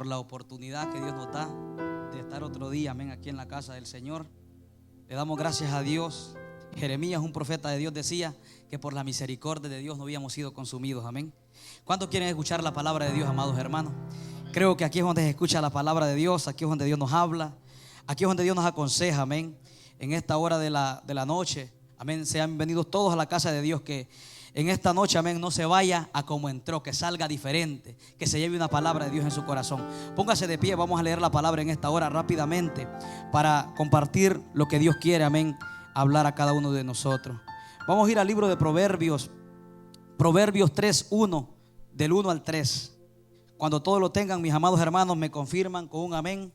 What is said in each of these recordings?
por la oportunidad que Dios nos da de estar otro día, amén, aquí en la casa del Señor. Le damos gracias a Dios. Jeremías, un profeta de Dios, decía que por la misericordia de Dios no habíamos sido consumidos, amén. ¿Cuántos quieren escuchar la palabra de Dios, amados hermanos? Creo que aquí es donde se escucha la palabra de Dios, aquí es donde Dios nos habla, aquí es donde Dios nos aconseja, amén. En esta hora de la noche, amén, sean bienvenidos todos a la casa de Dios. Que en esta noche, amén, no se vaya a como entró, que salga diferente, que se lleve una palabra de Dios en su corazón. Póngase de pie, vamos a leer la palabra en esta hora rápidamente para compartir lo que Dios quiere, amén, hablar a cada uno de nosotros. Vamos a ir al libro de Proverbios, Proverbios 3:1, del 1 al 3. Cuando todos lo tengan, mis amados hermanos, me confirman con un amén.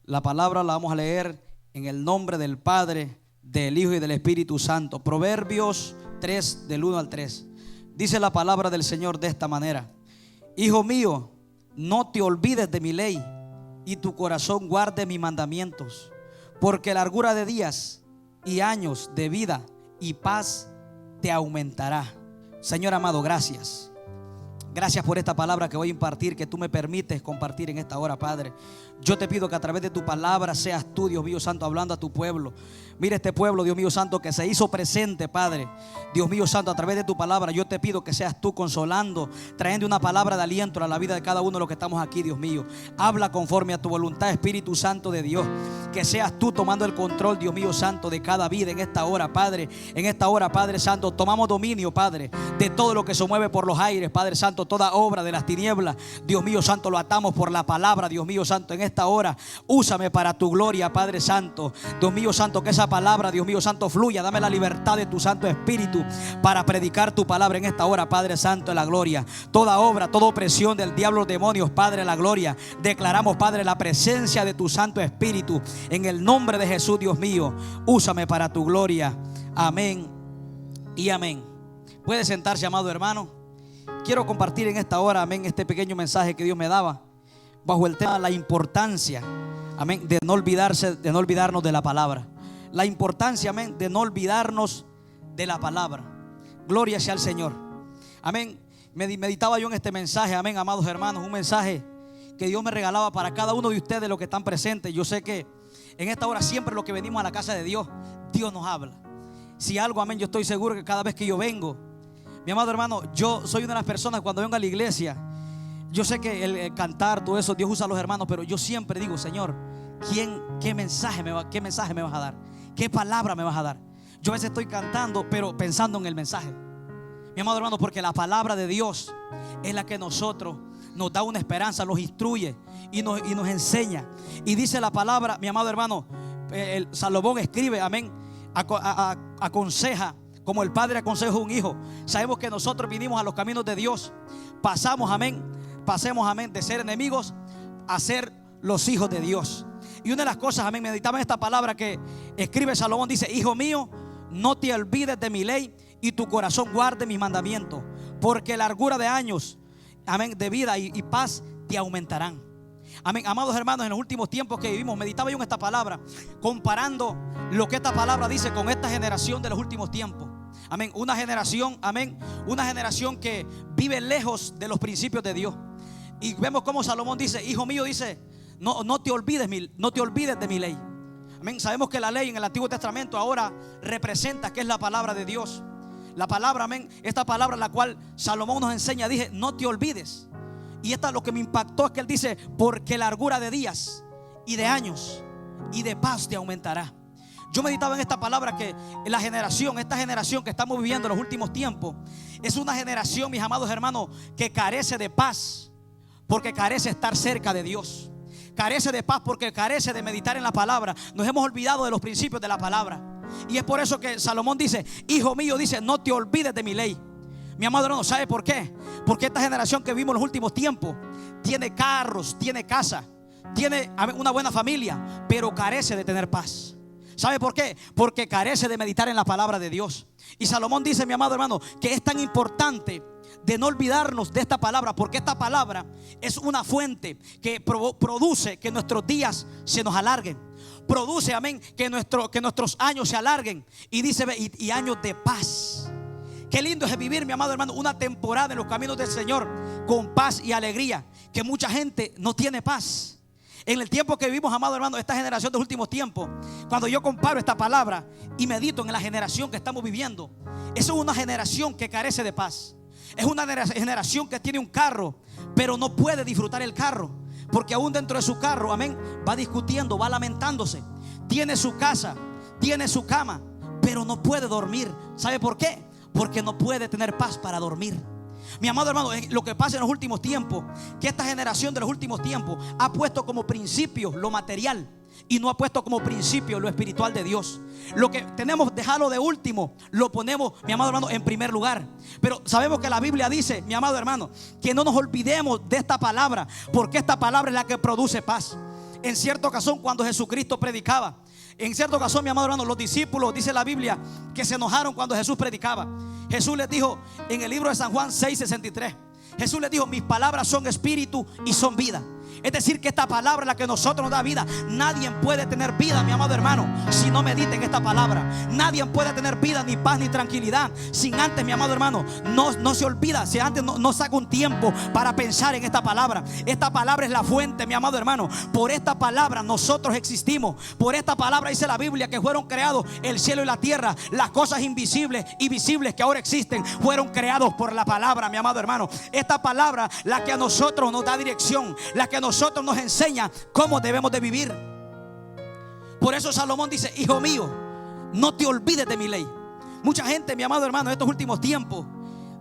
La palabra la vamos a leer en el nombre del Padre, del Hijo y del Espíritu Santo. Proverbios 3, del 1 al 3. Dice la palabra del Señor de esta manera: Hijo mío, no te olvides de mi ley, y tu corazón guarde mis mandamientos, porque largura de días y años de vida y paz te aumentará. Señor amado, gracias. Gracias por esta palabra que voy a impartir, que tú me permites compartir en esta hora, Padre. Yo te pido que a través de tu palabra seas tú, Dios mío santo, hablando a tu pueblo. Mira este pueblo, Dios mío santo, que se hizo presente, Padre. Dios mío santo, a través de tu palabra yo te pido que seas tú consolando, trayendo una palabra de aliento a la vida de cada uno de los que estamos aquí, Dios mío. Habla conforme a tu voluntad, Espíritu Santo de Dios. Que seas tú tomando el control, Dios mío santo, de cada vida en esta hora, Padre. En esta hora, Padre Santo, tomamos dominio, Padre, de todo lo que se mueve por los aires, Padre Santo. Toda obra de las tinieblas, Dios mío santo, lo atamos por la palabra, Dios mío santo. En esta hora, úsame para tu gloria, Padre Santo. Dios mío santo, que esa palabra, Dios mío santo, fluya. Dame la libertad de tu Santo Espíritu para predicar tu palabra en esta hora, Padre Santo, en la gloria. Toda obra, toda opresión del diablo, los demonios, Padre, en la gloria. Declaramos, Padre, la presencia de tu Santo Espíritu en el nombre de Jesús, Dios mío. Úsame para tu gloria. Amén y amén. Puede sentarse, amado hermano. Quiero compartir en esta hora, amén, este pequeño mensaje que Dios me daba bajo el tema la importancia, amén, de no olvidarnos de la palabra. La importancia, amén, de no olvidarnos de la palabra. Gloria sea al Señor. Amén. Meditaba yo en este mensaje, amén, amados hermanos, un mensaje que Dios me regalaba para cada uno de ustedes, los que están presentes. Yo sé que en esta hora siempre los que venimos a la casa de Dios, Dios nos habla. Si algo, amén, yo estoy seguro que cada vez que yo vengo, mi amado hermano, yo soy una de las personas cuando vengo a la iglesia, yo sé que el cantar, todo eso, Dios usa a los hermanos, pero yo siempre digo: Señor, ¿qué mensaje me vas a dar? ¿Qué palabra me vas a dar? Yo a veces estoy cantando, pero pensando en el mensaje, mi amado hermano, porque la palabra de Dios es la que nos da una esperanza, nos instruye y nos enseña. Y dice la palabra, mi amado hermano, el Salomón escribe, amén, aconseja como el padre aconseja a un hijo. Sabemos que nosotros vinimos a los caminos de Dios. Pasemos, amén, de ser enemigos a ser los hijos de Dios. Y una de las cosas, amén, meditaba en esta palabra que escribe Salomón. Dice: Hijo mío, no te olvides de mi ley, y tu corazón guarde mis mandamientos, porque largura de años, amén, de vida y paz te aumentarán. Amén, amados hermanos, en los últimos tiempos que vivimos, meditaba yo en esta palabra, comparando lo que esta palabra dice con esta generación de los últimos tiempos. Amén, una generación, amén, una generación que vive lejos de los principios de Dios. Y vemos cómo Salomón dice: Hijo mío, dice, no te olvides de mi ley. Amén, sabemos que la ley en el Antiguo Testamento ahora representa que es la palabra de Dios. La palabra, amén, esta palabra la cual Salomón nos enseña, dije, no te olvides. Y esta lo que me impactó es que él dice: porque largura de días y de años y de paz te aumentará. Yo meditaba en esta palabra que esta generación que estamos viviendo en los últimos tiempos, es una generación, mis amados hermanos, que carece de paz, porque carece de estar cerca de Dios. Carece de paz porque carece de meditar en la palabra. Nos hemos olvidado de los principios de la palabra. Y es por eso que Salomón dice: Hijo mío, dice, no te olvides de mi ley. Mi amado hermano, ¿sabe por qué? Porque esta generación que vivimos en los últimos tiempos tiene carros, tiene casa, tiene una buena familia, pero carece de tener paz. ¿Sabe por qué? Porque carece de meditar en la palabra de Dios. Y Salomón dice, mi amado hermano, que es tan importante de no olvidarnos de esta palabra, porque esta palabra es una fuente que produce que nuestros días se nos alarguen. Produce, amén, que nuestros años se alarguen. Y dice, y años de paz. Qué lindo es vivir, mi amado hermano, una temporada en los caminos del Señor con paz y alegría, que mucha gente no tiene paz. En el tiempo que vivimos, amado hermano, esta generación de los últimos tiempos, cuando yo comparo esta palabra y medito en la generación que estamos viviendo, eso es una generación que carece de paz. Es una generación que tiene un carro, pero no puede disfrutar el carro, porque aún dentro de su carro, amén, va discutiendo, va lamentándose. Tiene su casa, tiene su cama, pero no puede dormir. ¿Sabe por qué? Porque no puede tener paz para dormir. Mi amado hermano, lo que pasa en los últimos tiempos, que esta generación de los últimos tiempos ha puesto como principio lo material y no ha puesto como principio lo espiritual de Dios. Lo que tenemos dejarlo de último, lo ponemos, mi amado hermano, en primer lugar. Pero sabemos que la Biblia dice, mi amado hermano, que no nos olvidemos de esta palabra, porque esta palabra es la que produce paz. En cierta ocasión, cuando Jesucristo predicaba, en cierta ocasión, mi amado hermano, los discípulos, dice la Biblia, que se enojaron cuando Jesús predicaba. Jesús les dijo en el libro de San Juan 6:63, Jesús les dijo: mis palabras son espíritu y son vida. Es decir, que esta palabra es la que a nosotros nos da vida. Nadie puede tener vida, mi amado hermano, si no medita en esta palabra. Nadie puede tener vida, ni paz, ni tranquilidad, sin antes, mi amado hermano, no se olvida, si antes no saca un tiempo para pensar en esta palabra. Esta palabra es la fuente, mi amado hermano. Por esta palabra nosotros existimos. Por esta palabra dice la Biblia que fueron creados el cielo y la tierra. Las cosas invisibles y visibles que ahora existen fueron creados por la palabra, mi amado hermano. Esta palabra, la que a nosotros nos da dirección, la que a nosotros nos enseña cómo debemos de vivir. Por eso Salomón dice: hijo mío, no te olvides de mi ley. Mucha gente, mi amado hermano, en estos últimos tiempos,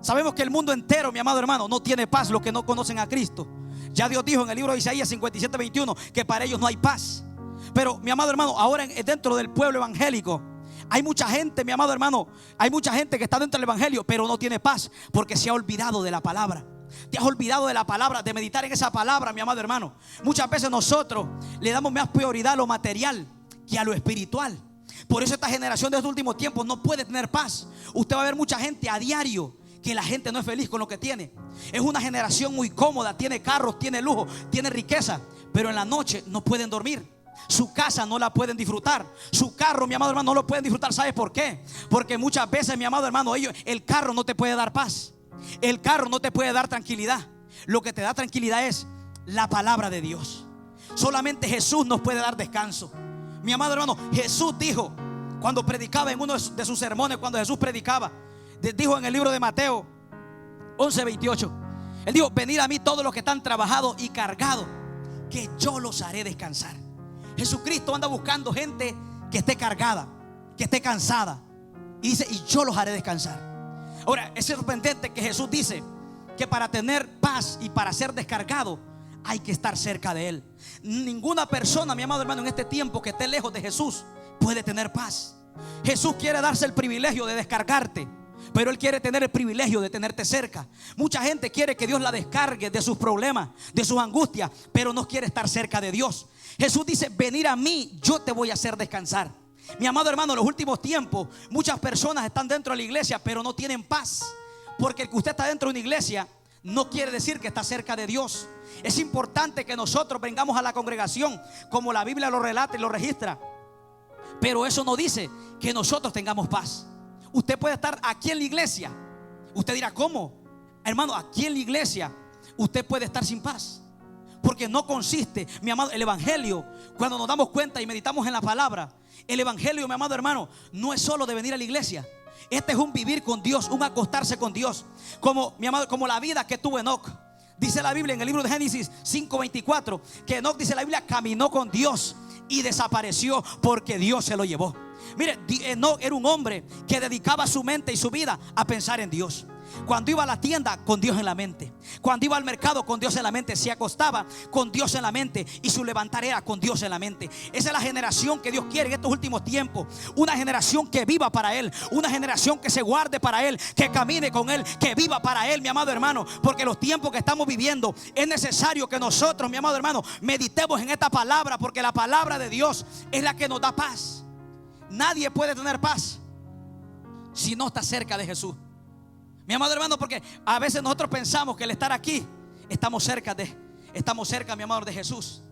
sabemos que el mundo entero, mi amado hermano, no tiene paz, los que no conocen a Cristo. Ya Dios dijo en el libro de Isaías 57:21 que para ellos no hay paz. Pero, mi amado hermano, ahora dentro del pueblo evangélico hay mucha gente, mi amado hermano, hay mucha gente que está dentro del evangelio, pero no tiene paz porque se ha olvidado de la palabra. Te has olvidado de la palabra, de meditar en esa palabra, mi amado hermano. Muchas veces nosotros le damos más prioridad a lo material que a lo espiritual. Por eso esta generación de estos últimos tiempos no puede tener paz. Usted va a ver mucha gente a diario que la gente no es feliz con lo que tiene. Es una generación muy cómoda, tiene carros, tiene lujo, tiene riqueza, pero en la noche no pueden dormir. Su casa no la pueden disfrutar. Su carro, mi amado hermano, no lo pueden disfrutar. ¿Sabes por qué? Porque muchas veces, mi amado hermano, el carro no te puede dar paz. El carro no te puede dar tranquilidad. Lo que te da tranquilidad es la palabra de Dios. Solamente Jesús nos puede dar descanso. Mi amado hermano, Jesús dijo cuando predicaba en uno de sus sermones, cuando Jesús predicaba, dijo en el libro de Mateo 11:28, Él dijo: venid a mí todos los que están trabajados y cargados, que yo los haré descansar. Jesucristo anda buscando gente que esté cargada, que esté cansada, y dice: y yo los haré descansar. Ahora, es sorprendente que Jesús dice que para tener paz y para ser descargado hay que estar cerca de Él. Ninguna persona, mi amado hermano, en este tiempo que esté lejos de Jesús puede tener paz. Jesús quiere darse el privilegio de descargarte, pero Él quiere tener el privilegio de tenerte cerca. Mucha gente quiere que Dios la descargue de sus problemas, de sus angustias, pero no quiere estar cerca de Dios. Jesús dice: venir a mí, yo te voy a hacer descansar. Mi amado hermano, en los últimos tiempos muchas personas están dentro de la iglesia, pero no tienen paz. Porque el que usted está dentro de una iglesia no quiere decir que está cerca de Dios. Es importante que nosotros vengamos a la congregación como la Biblia lo relata y lo registra, pero eso no dice que nosotros tengamos paz. Usted puede estar aquí en la iglesia. Usted dirá: ¿cómo? Hermano, aquí en la iglesia usted puede estar sin paz, porque no consiste, mi amado, el evangelio. Cuando nos damos cuenta y meditamos en la palabra, el evangelio, mi amado hermano, no es solo de venir a la iglesia. Este es un vivir con Dios, un acostarse con Dios, como, mi amado, como la vida que tuvo Enoc. Dice la Biblia en el libro de Génesis 5:24 que Enoc, dice la Biblia, caminó con Dios y desapareció porque Dios se lo llevó. Mire, Enoc era un hombre que dedicaba su mente y su vida a pensar en Dios. Cuando iba a la tienda, con Dios en la mente. Cuando iba al mercado, con Dios en la mente. Se acostaba, con Dios en la mente. Y su levantar era con Dios en la mente. Esa es la generación que Dios quiere en estos últimos tiempos. Una generación que viva para Él. Una generación que se guarde para Él, que camine con Él, que viva para Él, mi amado hermano. Porque los tiempos que estamos viviendo, es necesario que nosotros, mi amado hermano, meditemos en esta palabra. Porque la palabra de Dios es la que nos da paz. Nadie puede tener paz si no está cerca de Jesús. Mi amado hermano, porque a veces nosotros pensamos que al estar aquí estamos cerca, mi amado, de Jesús.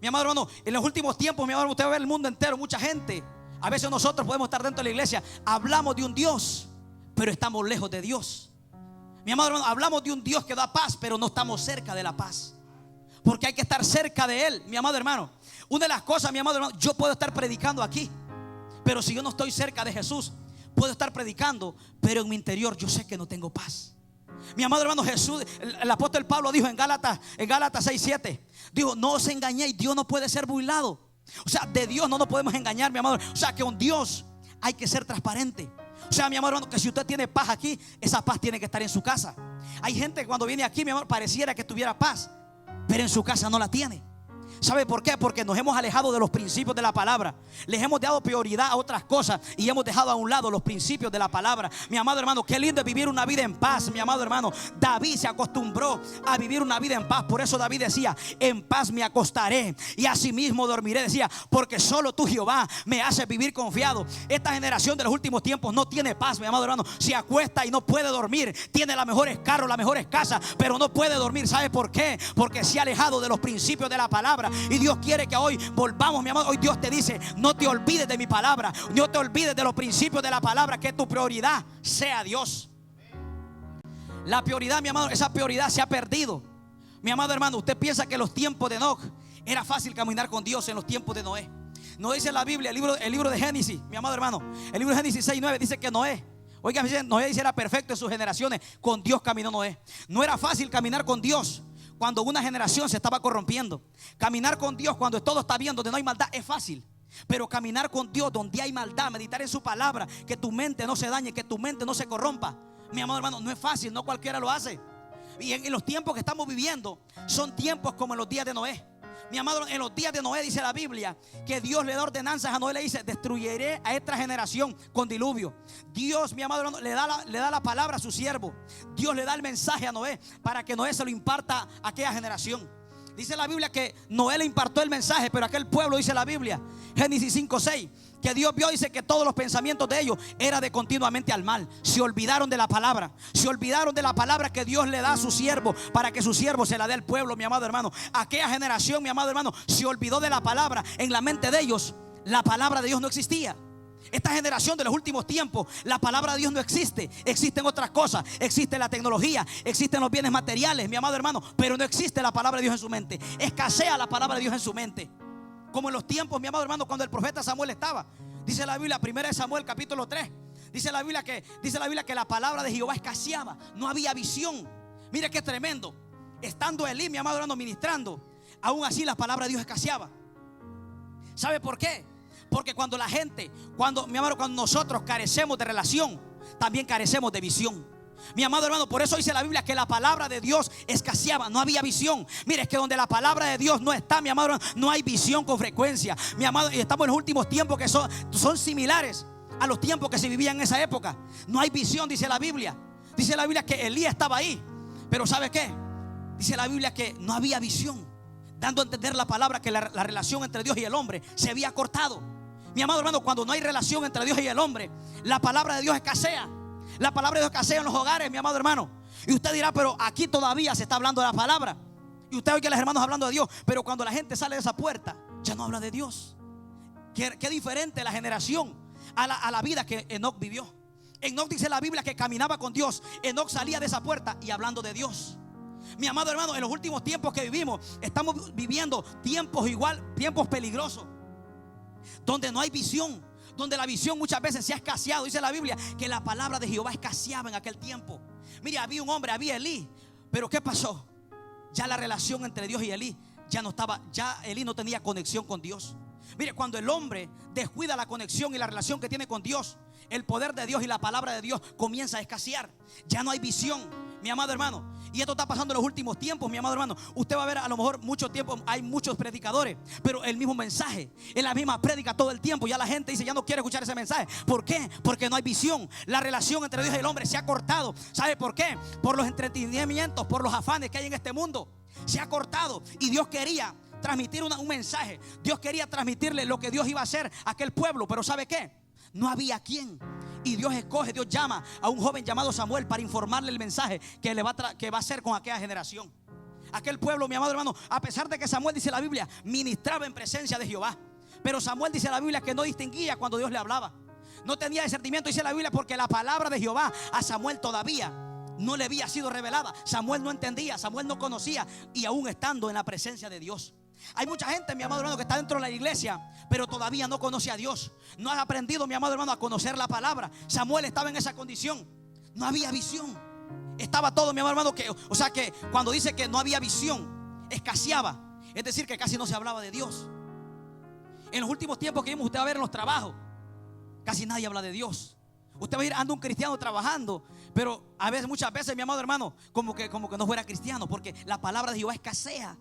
Mi amado hermano, en los últimos tiempos, mi amado, usted va a ver el mundo entero, mucha gente. A veces nosotros podemos estar dentro de la iglesia, hablamos de un Dios, pero estamos lejos de Dios. Mi amado hermano, hablamos de un Dios que da paz, pero no estamos cerca de la paz, porque hay que estar cerca de Él. Mi amado hermano, una de las cosas, mi amado hermano, yo puedo estar predicando aquí, pero si yo no estoy cerca de Jesús, puedo estar predicando, pero en mi interior yo sé que no tengo paz. Mi amado hermano, Jesús, el apóstol Pablo dijo en Gálatas 6:7, dijo: no os engañéis, Dios no puede ser burlado. O sea, de Dios no nos podemos engañar, mi amado. O sea, que con Dios hay que ser transparente. O sea, mi amado hermano, que si usted tiene paz aquí, esa paz tiene que estar en su casa. Hay gente que cuando viene aquí, mi amor, pareciera que tuviera paz, pero en su casa no la tiene. ¿Sabe por qué? Porque nos hemos alejado de los principios de la palabra. Les hemos dado prioridad a otras cosas y hemos dejado a un lado los principios de la palabra. Mi amado hermano, qué lindo es vivir una vida en paz. Mi amado hermano, David se acostumbró a vivir una vida en paz. Por eso David decía: en paz me acostaré y asimismo dormiré. Decía: porque solo tú, Jehová, me haces vivir confiado. Esta generación de los últimos tiempos no tiene paz, mi amado hermano. Se acuesta y no puede dormir. Tiene las mejores carros, las mejores casas, pero no puede dormir. ¿Sabe por qué? Porque se ha alejado de los principios de la palabra. Y Dios quiere que hoy volvamos, mi amado. Hoy Dios te dice: no te olvides de mi palabra, no te olvides de los principios de la palabra. Que tu prioridad sea Dios. La prioridad, mi amado, esa prioridad se ha perdido. Mi amado hermano, usted piensa que en los tiempos de Enoc era fácil caminar con Dios. En los tiempos de Noé, no dice la Biblia, el libro de Génesis, mi amado hermano, el libro de Génesis 6:9 dice que Noé, oiga, Noé dice era perfecto en sus generaciones. Con Dios caminó Noé. No era fácil caminar con Dios cuando una generación se estaba corrompiendo. Caminar con Dios cuando todo está bien, donde no hay maldad, es fácil. Pero caminar con Dios donde hay maldad, meditar en su palabra, que tu mente no se dañe, que tu mente no se corrompa, mi amado hermano, no es fácil, no cualquiera lo hace. Y en los tiempos que estamos viviendo son tiempos como en los días de Noé. Mi amado, en los días de Noé dice la Biblia que Dios le da ordenanzas a Noé, le dice: destruiré a esta generación con diluvio. Dios, mi amado hermano, le da la palabra a su siervo. Dios le da el mensaje a Noé para que Noé se lo imparta a aquella generación. Dice la Biblia que Noé le impartió el mensaje, pero aquel pueblo, dice la Biblia, Génesis 5:6, que Dios vio, dice que todos los pensamientos de ellos era de continuamente al mal. Se olvidaron de la palabra. Se olvidaron de la palabra que Dios le da a su siervo, para que su siervo se la dé al pueblo, mi amado hermano. Aquella generación, mi amado hermano, se olvidó de la palabra. En la mente de ellos, la palabra de Dios no existía. Esta generación de los últimos tiempos, la palabra de Dios no existe. Existen otras cosas. Existe la tecnología, existen los bienes materiales, mi amado hermano, pero no existe la palabra de Dios en su mente. Escasea la palabra de Dios en su mente. Como en los tiempos, mi amado hermano, cuando el profeta Samuel estaba. Dice la Biblia, 1 Samuel capítulo 3, dice la Biblia que la palabra de Jehová escaseaba. No había visión. Mire qué tremendo. Estando Elí, mi amado hermano, ministrando, aún así la palabra de Dios escaseaba. ¿Sabe por qué? Porque cuando la gente, mi amado, cuando nosotros carecemos de relación, también carecemos de visión. Mi amado hermano, por eso dice la Biblia que la palabra de Dios escaseaba, no había visión. Mire, es que donde la palabra de Dios no está, mi amado hermano, no hay visión con frecuencia. Mi amado, y estamos en los últimos tiempos que son similares a los tiempos que se vivían en esa época. No hay visión, dice la Biblia. Dice la Biblia que Elías estaba ahí, pero ¿sabe qué? Dice la Biblia que no había visión, dando a entender la palabra que la relación entre Dios y el hombre se había cortado. Mi amado hermano, cuando no hay relación entre Dios y el hombre, la palabra de Dios escasea. La palabra de Dios escasea en los hogares, mi amado hermano. Y usted dirá: pero aquí todavía se está hablando de la palabra. Y usted oye a los hermanos hablando de Dios, pero cuando la gente sale de esa puerta, ya no habla de Dios. Qué diferente la generación a la vida que Enoc vivió. Enoc, dice la Biblia, que caminaba con Dios. Enoc salía de esa puerta y hablando de Dios. Mi amado hermano, en los últimos tiempos que vivimos, estamos viviendo tiempos peligrosos, donde no hay visión, donde la visión muchas veces se ha escaseado. Dice la Biblia que la palabra de Jehová escaseaba en aquel tiempo. Mire, había un hombre, había Elí, pero ¿qué pasó? Ya la relación entre Dios y Elí ya no estaba, ya Elí no tenía conexión con Dios. Mire, cuando el hombre descuida la conexión y la relación que tiene con Dios, el poder de Dios y la palabra de Dios comienza a escasear. Ya no hay visión, mi amado hermano. Y esto está pasando en los últimos tiempos, mi amado hermano. Usted va a ver, a lo mejor mucho tiempo hay muchos predicadores, pero el mismo mensaje, es la misma prédica todo el tiempo. Ya la gente dice: ya no quiere escuchar ese mensaje. ¿Por qué? Porque no hay visión. La relación entre Dios y el hombre se ha cortado. ¿Sabe por qué? Por los entretenimientos, por los afanes que hay en este mundo. Se ha cortado. Y Dios quería transmitir un mensaje. Dios quería transmitirle lo que Dios iba a hacer a aquel pueblo. Pero ¿sabe qué? No había quien. Y Dios llama a un joven llamado Samuel para informarle el mensaje que va a hacer con aquella generación. Aquel pueblo, mi amado hermano, a pesar de que Samuel, dice la Biblia, ministraba en presencia de Jehová, pero Samuel, dice la Biblia, que no distinguía cuando Dios le hablaba. No tenía discernimiento, dice la Biblia, porque la palabra de Jehová a Samuel todavía no le había sido revelada. Samuel no entendía, Samuel no conocía, y aún estando en la presencia de Dios. Hay mucha gente, mi amado hermano, que está dentro de la iglesia, pero todavía no conoce a Dios. No ha aprendido, mi amado hermano, a conocer la palabra. Samuel estaba en esa condición. No había visión. Estaba todo, mi amado hermano, o sea que cuando dice que no había visión, escaseaba. Es decir, que casi no se hablaba de Dios. En los últimos tiempos que vimos, usted va a ver en los trabajos, casi nadie habla de Dios. Usted va a ir, anda un cristiano trabajando, pero a veces, muchas veces, mi amado hermano, como que no fuera cristiano, porque la palabra de Jehová escasea.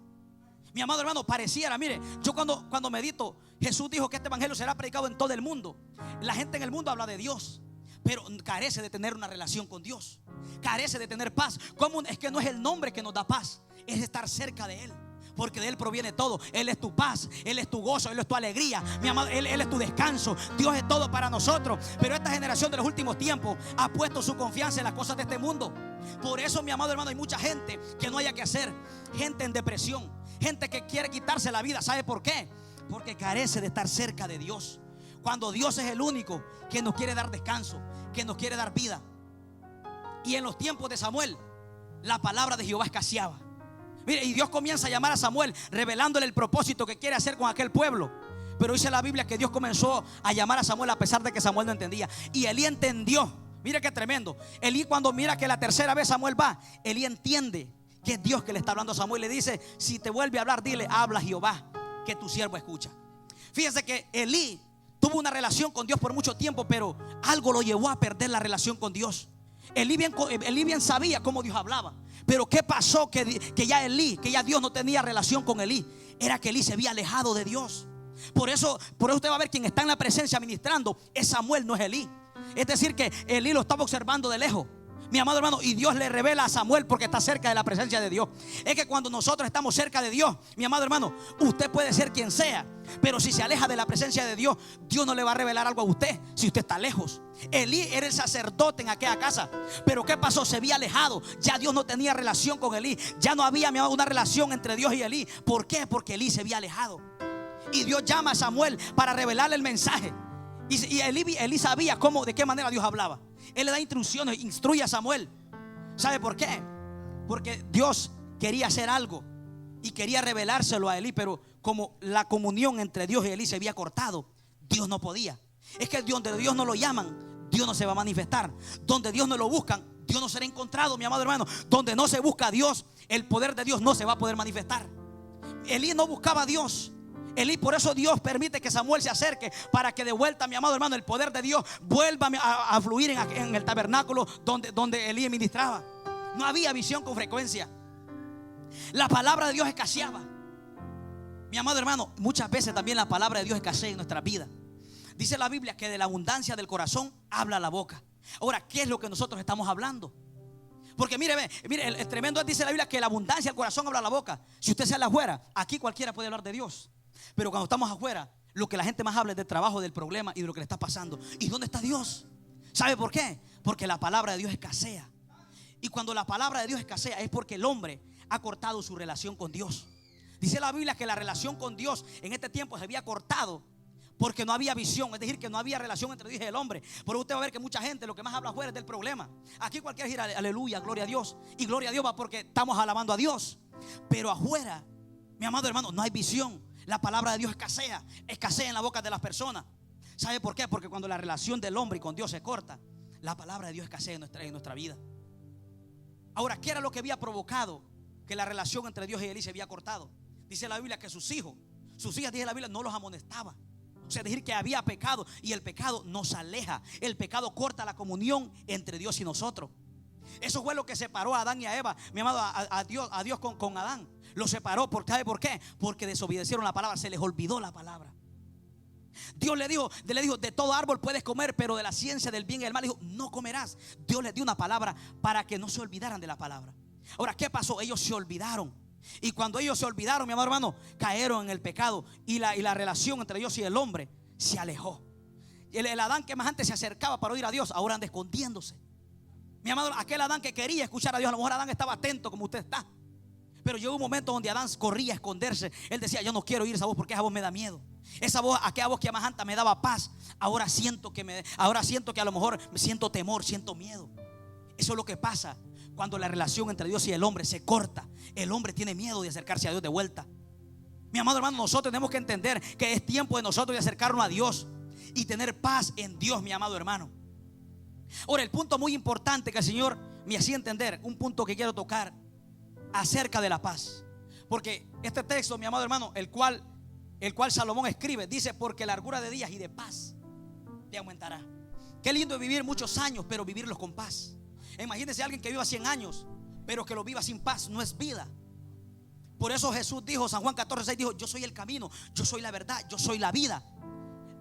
Mi amado hermano, pareciera, mire, yo cuando medito, Jesús dijo que este evangelio será predicado en todo el mundo. La gente en el mundo habla de Dios, pero carece de tener una relación con Dios, carece de tener paz. ¿Cómo? Es que no es el nombre que nos da paz, es estar cerca de Él. Porque de Él proviene todo. Él es tu paz, Él es tu gozo, Él es tu alegría, mi amado, Él es tu descanso. Dios es todo para nosotros. Pero esta generación de los últimos tiempos ha puesto su confianza en las cosas de este mundo. Por eso, mi amado hermano, hay mucha gente que no haya que hacer. Gente en depresión, gente que quiere quitarse la vida. ¿Sabe por qué? Porque carece de estar cerca de Dios, cuando Dios es el único que nos quiere dar descanso, que nos quiere dar vida. Y en los tiempos de Samuel, la palabra de Jehová escaseaba. Mire, y Dios comienza a llamar a Samuel, revelándole el propósito que quiere hacer con aquel pueblo. Pero dice la Biblia que Dios comenzó a llamar a Samuel a pesar de que Samuel no entendía. Y Elí entendió. Mire qué tremendo. Elí, cuando mira que la tercera vez Samuel va, Elí entiende que es Dios que le está hablando a Samuel. Le dice: si te vuelve a hablar, dile: habla Jehová, que tu siervo escucha. Fíjense que Elí tuvo una relación con Dios por mucho tiempo, pero algo lo llevó a perder la relación con Dios. Elí bien sabía cómo Dios hablaba. Pero ¿qué pasó? Que ya Dios no tenía relación con Elí. Era que Elí se había alejado de Dios. Por eso usted va a ver, quien está en la presencia ministrando es Samuel, no es Elí. Es decir, que Elí lo estaba observando de lejos, mi amado hermano, y Dios le revela a Samuel porque está cerca de la presencia de Dios. Es que cuando nosotros estamos cerca de Dios, mi amado hermano, usted puede ser quien sea, pero si se aleja de la presencia de Dios, Dios no le va a revelar algo a usted si usted está lejos. Elí era el sacerdote en aquella casa, pero ¿qué pasó? Se había alejado. Ya Dios no tenía relación con Elí. Ya no había, mi amado, una relación entre Dios y Elí. ¿Por qué? Porque Elí se había alejado. Y Dios llama a Samuel para revelarle el mensaje. Y Elí sabía de qué manera Dios hablaba. Él le da instrucciones, instruye a Samuel. ¿Sabe por qué? Porque Dios quería hacer algo y quería revelárselo a Elí, pero como la comunión entre Dios y Elí se había cortado, Dios no podía. Es que donde Dios no lo llaman, Dios no se va a manifestar. Donde Dios no lo buscan, Dios no será encontrado, mi amado hermano. Donde no se busca a Dios, el poder de Dios no se va a poder manifestar. Elí no buscaba a Dios. Elí, por eso Dios permite que Samuel se acerque, para que de vuelta, mi amado hermano, el poder de Dios vuelva a fluir en el tabernáculo donde Elí ministraba. No había visión con frecuencia. La palabra de Dios escaseaba. Mi amado hermano, muchas veces también la palabra de Dios escasea en nuestra vida. Dice la Biblia que de la abundancia del corazón habla la boca. Ahora, ¿qué es lo que nosotros estamos hablando? Porque mire, el tremendo es, dice la Biblia, que la abundancia del corazón habla la boca. Si usted sale afuera, aquí cualquiera puede hablar de Dios. Pero cuando estamos afuera, lo que la gente más habla es del trabajo, del problema y de lo que le está pasando. ¿Y dónde está Dios? ¿Sabe por qué? Porque la palabra de Dios escasea. Y cuando la palabra de Dios escasea, es porque el hombre ha cortado su relación con Dios. Dice la Biblia que la relación con Dios en este tiempo se había cortado porque no había visión. Es decir, que no había relación entre Dios y el hombre. Pero usted va a ver que mucha gente lo que más habla afuera es del problema. Aquí cualquiera gira: aleluya, gloria a Dios. Y gloria a Dios va porque estamos alabando a Dios. Pero afuera, mi amado hermano, no hay visión. La palabra de Dios escasea en la boca de las personas. ¿Sabe por qué? Porque cuando la relación del hombre con Dios se corta, la palabra de Dios escasea en nuestra vida. Ahora, ¿qué era lo que había provocado que la relación entre Dios y Elí se había cortado? Dice la Biblia que sus hijas, dice la Biblia, no los amonestaba. O sea, decir que había pecado, y el pecado nos aleja. El pecado corta la comunión entre Dios y nosotros. Eso fue lo que separó a Adán y a Eva, mi amado, a Dios con Adán. Lo separó. ¿Sabe por qué? Porque desobedecieron la palabra. Se les olvidó la palabra. Dios le dijo: de todo árbol puedes comer, pero de la ciencia del bien y del mal, dijo, no comerás. Dios les dio una palabra para que no se olvidaran de la palabra. Ahora, ¿qué pasó? Ellos se olvidaron. Y cuando ellos se olvidaron, mi amado hermano, cayeron en el pecado. Y la relación entre Dios y el hombre se alejó. El Adán que más antes se acercaba para oír a Dios, ahora anda escondiéndose. Mi amado, aquel Adán que quería escuchar a Dios, a lo mejor Adán estaba atento como usted está, Pero llegó un momento donde Adán corría a esconderse. Él decía: yo no quiero ir a esa voz porque esa voz me da miedo. Esa voz, aquella voz que más alta me daba paz, ahora siento que a lo mejor me siento temor, siento miedo. Eso es lo que pasa cuando la relación entre Dios y el hombre se corta. El hombre tiene miedo de acercarse a Dios de vuelta. Mi amado hermano, nosotros tenemos que entender que es tiempo de nosotros de acercarnos a Dios y tener paz en Dios, mi amado hermano. Ahora, el punto muy importante que el Señor me hacía entender, un punto que quiero tocar acerca de la paz. Porque este texto, mi amado hermano, el cual Salomón escribe, dice: porque largura de días y de paz te aumentará. Qué lindo es vivir muchos años, pero vivirlos con paz. Imagínense a alguien que viva 100 años, pero que lo viva sin paz. No es vida. Por eso Jesús dijo, San Juan 14:6 dijo: yo soy el camino, yo soy la verdad, yo soy la vida.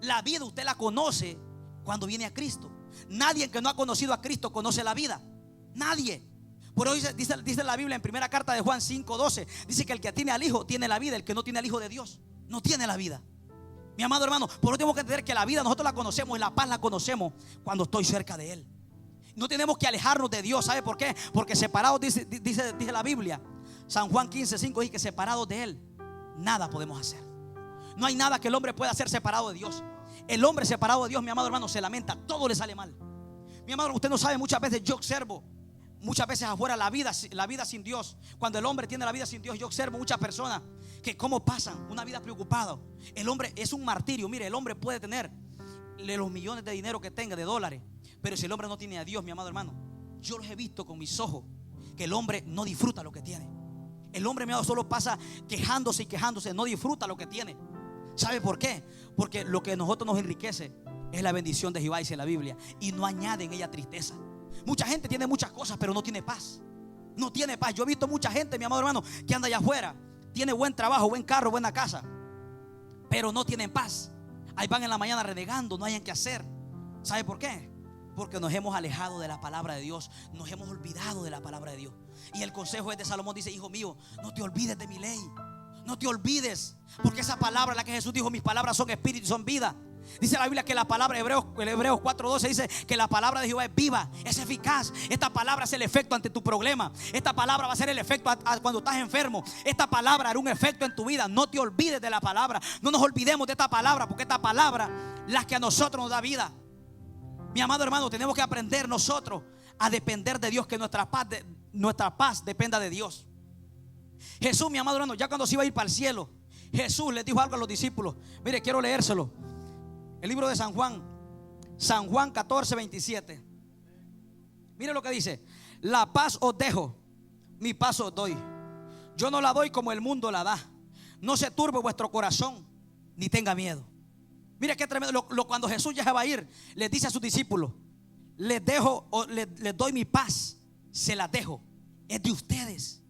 La vida usted la conoce cuando viene a Cristo. Nadie que no ha conocido a Cristo conoce la vida. Nadie. Por eso dice la Biblia en primera carta de Juan 5:12, dice que el que tiene al Hijo tiene la vida. El que no tiene al Hijo de Dios no tiene la vida. Mi amado hermano, por eso tenemos que entender que la vida nosotros la conocemos y la paz la conocemos cuando estoy cerca de Él. No tenemos que alejarnos de Dios. ¿Sabe por qué? Porque separados, dice la Biblia, San Juan 15:5, dice que separados de Él nada podemos hacer. No hay nada que el hombre pueda hacer separado de Dios. El hombre separado de Dios, mi amado hermano, se lamenta, todo le sale mal. Mi amado, usted no sabe, muchas veces yo observo, muchas veces afuera la vida sin Dios. Cuando el hombre tiene la vida sin Dios, yo observo muchas personas que cómo pasan una vida preocupada. El hombre es un martirio. Mire, el hombre puede tener los millones de dinero que tenga, de dólares, pero si el hombre no tiene a Dios, mi amado hermano, yo los he visto con mis ojos, que el hombre no disfruta lo que tiene. El hombre, mi amado, solo pasa quejándose y quejándose, no disfruta lo que tiene. ¿Sabe por qué? Porque lo que a nosotros nos enriquece es la bendición de Jehová, dice la Biblia, y no añade en ella tristeza. Mucha gente tiene muchas cosas, pero no tiene paz. No tiene paz. Yo he visto mucha gente, mi amado hermano, que anda allá afuera, tiene buen trabajo, buen carro, buena casa, pero no tienen paz. Ahí van en la mañana renegando, no hayan que hacer. ¿Sabe por qué? Porque nos hemos alejado de la palabra de Dios. Nos hemos olvidado de la palabra de Dios. Y el consejo es de Salomón, dice: hijo mío, no te olvides de mi ley. No te olvides, porque esa palabra, la que Jesús dijo: mis palabras son espíritu y son vida. Dice la Biblia que la palabra, Hebreos 4:12 dice que la palabra de Jehová es viva, es eficaz. Esta palabra hace el efecto ante tu problema. Esta palabra va a hacer el efecto cuando estás enfermo. Esta palabra hará un efecto en tu vida. No te olvides de la palabra. No nos olvidemos de esta palabra, porque esta palabra, la que a nosotros nos da vida. Mi amado hermano, tenemos que aprender nosotros a depender de Dios, que nuestra paz dependa de Dios. Jesús, mi amado hermano, ya cuando se iba a ir para el cielo, Jesús les dijo algo a los discípulos. Mire, quiero leérselo. El libro de San Juan 14:27. Mire lo que dice: la paz os dejo, mi paz os doy. Yo no la doy como el mundo la da. No se turbe vuestro corazón, ni tenga miedo. Mire qué tremendo. Cuando Jesús ya se va a ir, les dice a sus discípulos: les doy mi paz, se las dejo, es de ustedes.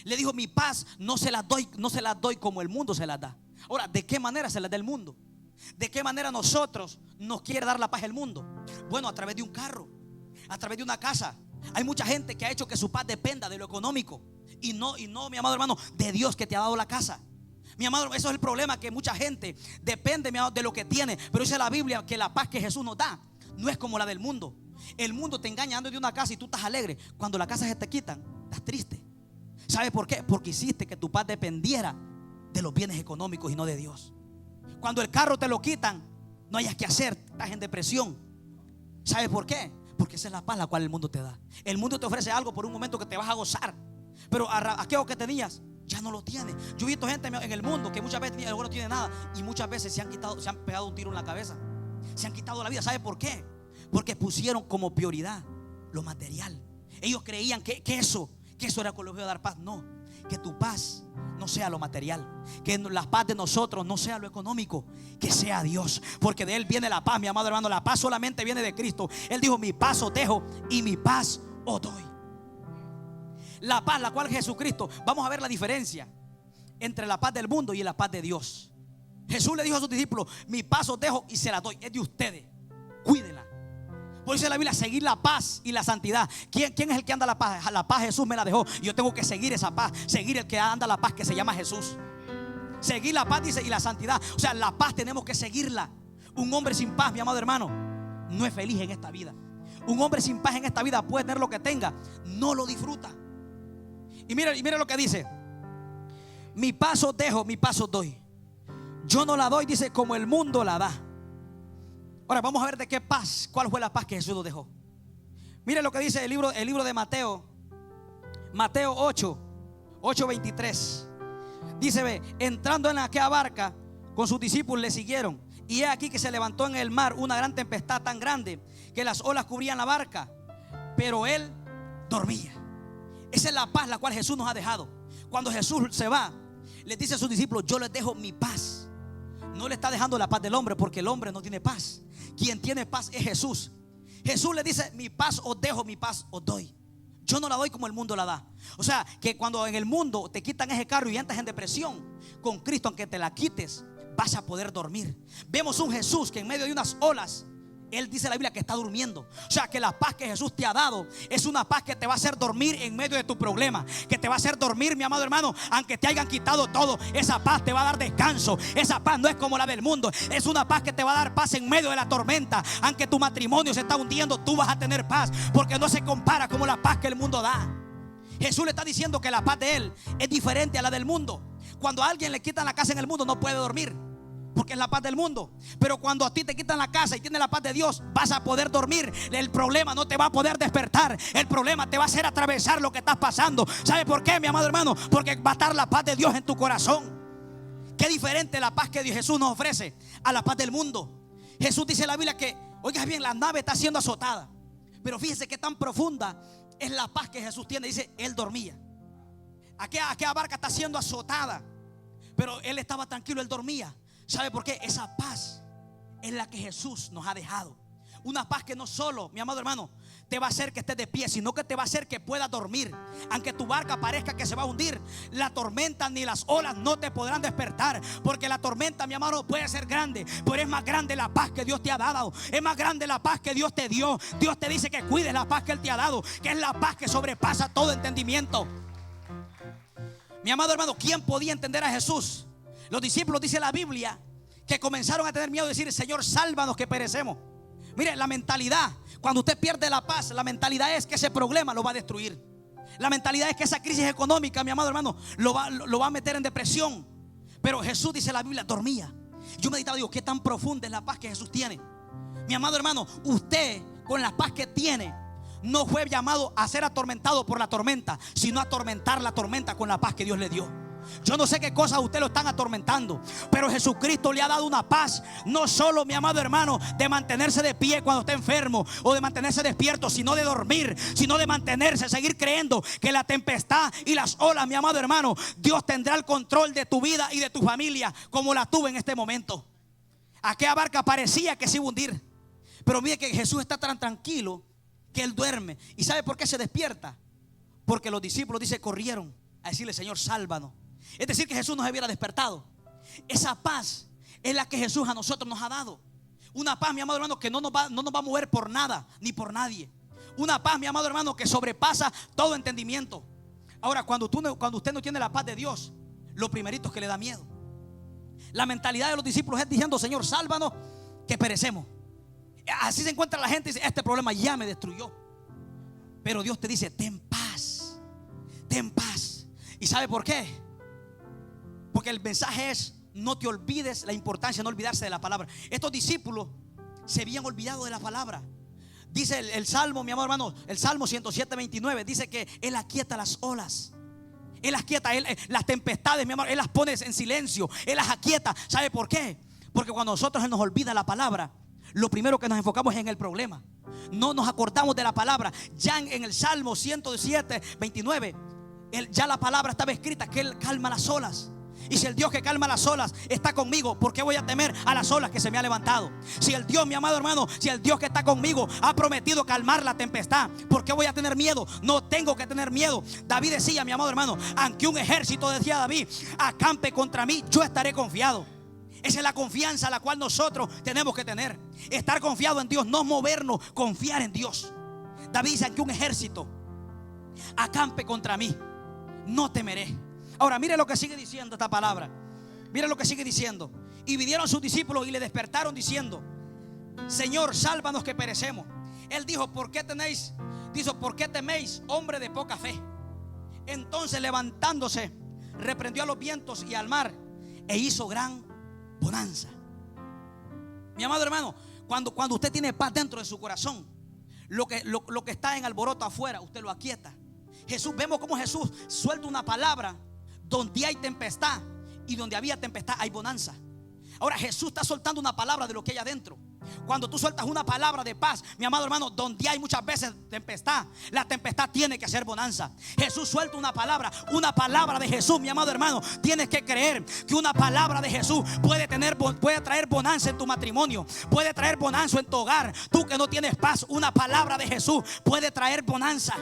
Le dijo: mi paz no se las doy como el mundo se las da. Ahora, ¿de qué manera se las da el mundo? ¿De qué manera nosotros nos quiere dar la paz el mundo? Bueno, a través de un carro, a través de una casa. Hay mucha gente que ha hecho que su paz dependa de lo económico y no, mi amado hermano, de Dios que te ha dado la casa. Mi amado, eso es el problema, que mucha gente depende, mi amado, de lo que tiene. Pero dice la Biblia que la paz que Jesús nos da no es como la del mundo. El mundo te engaña dando de una casa y tú estás alegre. Cuando las casas se te quitan, estás triste. ¿Sabe por qué? Porque hiciste que tu paz dependiera de los bienes económicos y no de Dios. Cuando el carro te lo quitan, no hayas que hacer, estás en depresión. ¿Sabe por qué? Porque esa es la paz la cual el mundo te da. El mundo te ofrece algo por un momento que te vas a gozar, pero aquello que tenías ya no lo tienes. Yo he visto gente en el mundo que muchas veces no tiene nada y muchas veces se han pegado un tiro en la cabeza, se han quitado la vida. ¿Sabe por qué? Porque pusieron como prioridad lo material. Ellos creían que eso era con lo que iba a dar paz. No, que tu paz no sea lo material, que la paz de nosotros no sea lo económico, que sea Dios, porque de Él viene la paz, mi amado hermano. La paz solamente viene de Cristo. Él dijo: mi paz os dejo y mi paz os doy. La paz, la cual Jesucristo, vamos a ver la diferencia entre la paz del mundo y la paz de Dios. Jesús le dijo a sus discípulos: mi paz os dejo y se la doy, es de ustedes, cuídenla. Por eso en la Biblia, seguir la paz y la santidad. ¿Quién es el que anda la paz? La paz Jesús me la dejó. Yo tengo que seguir esa paz, seguir el que anda la paz, que se llama Jesús. Seguir la paz, dice, y la santidad. O sea, la paz tenemos que seguirla. Un hombre sin paz, mi amado hermano, no es feliz en esta vida. Un hombre sin paz en esta vida puede tener lo que tenga, no lo disfruta. Y mire lo que dice mi paz os dejo, mi paz os doy. Yo no la doy, dice, como el mundo la da. Ahora vamos a ver de qué paz, cuál fue la paz que Jesús nos dejó. Mire lo que dice el libro de Mateo. Mateo 8:23. Dice, ve, entrando en aquella barca con sus discípulos le siguieron. Y he aquí que se levantó en el mar una gran tempestad tan grande que las olas cubrían la barca, pero él dormía. Esa es la paz la cual Jesús nos ha dejado. Cuando Jesús se va, les dice a sus discípulos: yo les dejo mi paz. No le está dejando la paz del hombre, porque el hombre no tiene paz. Quien tiene paz es Jesús. Jesús le dice: mi paz os dejo, mi paz os doy. Yo no la doy como el mundo la da. O sea, que cuando en el mundo te quitan ese carro y entras en depresión, con Cristo, aunque te la quites, vas a poder dormir. Vemos un Jesús que en medio de unas olas, él dice en la Biblia que está durmiendo. O sea, que la paz que Jesús te ha dado es una paz que te va a hacer dormir en medio de tu problema, que te va a hacer dormir, mi amado hermano, aunque te hayan quitado todo. Esa paz te va a dar descanso. Esa paz no es como la del mundo. Es una paz que te va a dar paz en medio de la tormenta. Aunque tu matrimonio se está hundiendo, tú vas a tener paz, porque no se compara como la paz que el mundo da. Jesús le está diciendo que la paz de él es diferente a la del mundo. Cuando a alguien le quitan la casa en el mundo, no puede dormir, porque es la paz del mundo. Pero cuando a ti te quitan la casa y tienes la paz de Dios, vas a poder dormir. El problema no te va a poder despertar. El problema te va a hacer atravesar lo que estás pasando. ¿Sabe por qué, mi amado hermano? Porque va a estar la paz de Dios en tu corazón. Qué diferente la paz que Jesús nos ofrece a la paz del mundo. Jesús dice en la Biblia que, oiga bien, la nave está siendo azotada, pero fíjese qué tan profunda es la paz que Jesús tiene. Dice, él dormía. Aquella barca está siendo azotada, pero él estaba tranquilo, él dormía. ¿Sabe por qué? Esa paz es la que Jesús nos ha dejado. Una paz que no solo, mi amado hermano, te va a hacer que estés de pie, sino que te va a hacer que puedas dormir. Aunque tu barca parezca que se va a hundir, la tormenta ni las olas no te podrán despertar, porque la tormenta, mi amado, puede ser grande, pero es más grande la paz que Dios te ha dado. Es más grande la paz que Dios te dio. Dios te dice que cuides la paz que Él te ha dado, que es la paz que sobrepasa todo entendimiento. Mi amado hermano, ¿quién podía entender a Jesús? Los discípulos, dice la Biblia, que comenzaron a tener miedo de decir: Señor, sálvanos que perecemos. Mire, la mentalidad, cuando usted pierde la paz, la mentalidad es que ese problema lo va a destruir. La mentalidad es que esa crisis económica, mi amado hermano, lo va a meter en depresión. Pero Jesús, dice la Biblia, dormía. Yo meditaba, digo, qué tan profunda es la paz que Jesús tiene. Mi amado hermano, usted con la paz que tiene no fue llamado a ser atormentado por la tormenta, sino a atormentar la tormenta con la paz que Dios le dio. Yo no sé qué cosas usted lo están atormentando, pero Jesucristo le ha dado una paz, no solo, mi amado hermano, de mantenerse de pie cuando está enfermo o de mantenerse despierto, sino de dormir, sino de mantenerse, seguir creyendo que la tempestad y las olas, mi amado hermano, Dios tendrá el control de tu vida y de tu familia como la tuve en este momento. Aquella barca parecía que se iba a hundir, pero mire que Jesús está tan tranquilo que Él duerme. ¿Y sabe por qué se despierta? Porque los discípulos, dice, corrieron a decirle: Señor, sálvanos. Es decir, que Jesús nos hubiera despertado. Esa paz es la que Jesús a nosotros nos ha dado. Una paz, mi amado hermano, que no nos va a mover por nada ni por nadie. Una paz, mi amado hermano, que sobrepasa todo entendimiento. Ahora, cuando usted no tiene la paz de Dios, lo primerito es que le da miedo. La mentalidad de los discípulos es diciendo: Señor, sálvanos que perecemos. Así se encuentra la gente y dice: este problema ya me destruyó. Pero Dios te dice: ten paz, ten paz. ¿Y sabe por qué? Porque el mensaje es: no te olvides la importancia de no olvidarse de la palabra. Estos discípulos se habían olvidado de la palabra. Dice el Salmo, mi amado hermano, el Salmo 107:29, dice que Él aquieta las olas. Él las aquieta, las tempestades, mi amor, Él las pone en silencio, Él las aquieta. ¿Sabe por qué? Porque cuando nosotros se nos olvida la palabra, lo primero que nos enfocamos es en el problema. No nos acordamos de la palabra. Ya en el Salmo 107:29, ya la palabra estaba escrita que Él calma las olas. Y si el Dios que calma las olas está conmigo, ¿por qué voy a temer a las olas que se me ha levantado? Si el Dios, mi amado hermano, si el Dios que está conmigo ha prometido calmar la tempestad, ¿por qué voy a tener miedo? No tengo que tener miedo. David decía, mi amado hermano, aunque un ejército, decía David, acampe contra mí, yo estaré confiado. Esa es la confianza a la cual nosotros tenemos que tener. Estar confiado en Dios, no movernos, confiar en Dios. David dice, aunque un ejército acampe contra mí, no temeré. Ahora mire lo que sigue diciendo esta palabra. Mire lo que sigue diciendo. Y vinieron sus discípulos y le despertaron diciendo: Señor, sálvanos que perecemos. Él dijo: ¿por qué tenéis? Dijo: ¿por qué teméis, hombre de poca fe? Entonces, levantándose, reprendió a los vientos y al mar e hizo gran bonanza. Mi amado hermano, cuando usted tiene paz dentro de su corazón, lo que está en alboroto afuera, usted lo aquieta. Vemos cómo Jesús suelta una palabra donde hay tempestad, y donde había tempestad hay bonanza. Ahora Jesús está soltando una palabra de lo que hay adentro. Cuando tú sueltas una palabra de paz, mi amado hermano, donde hay muchas veces tempestad, la tempestad tiene que ser bonanza. Jesús suelta una palabra de Jesús, mi amado hermano. Tienes que creer que una palabra de Jesús puede traer bonanza en tu matrimonio, puede traer bonanza en tu hogar. Tú que no tienes paz, una palabra de Jesús puede traer bonanza.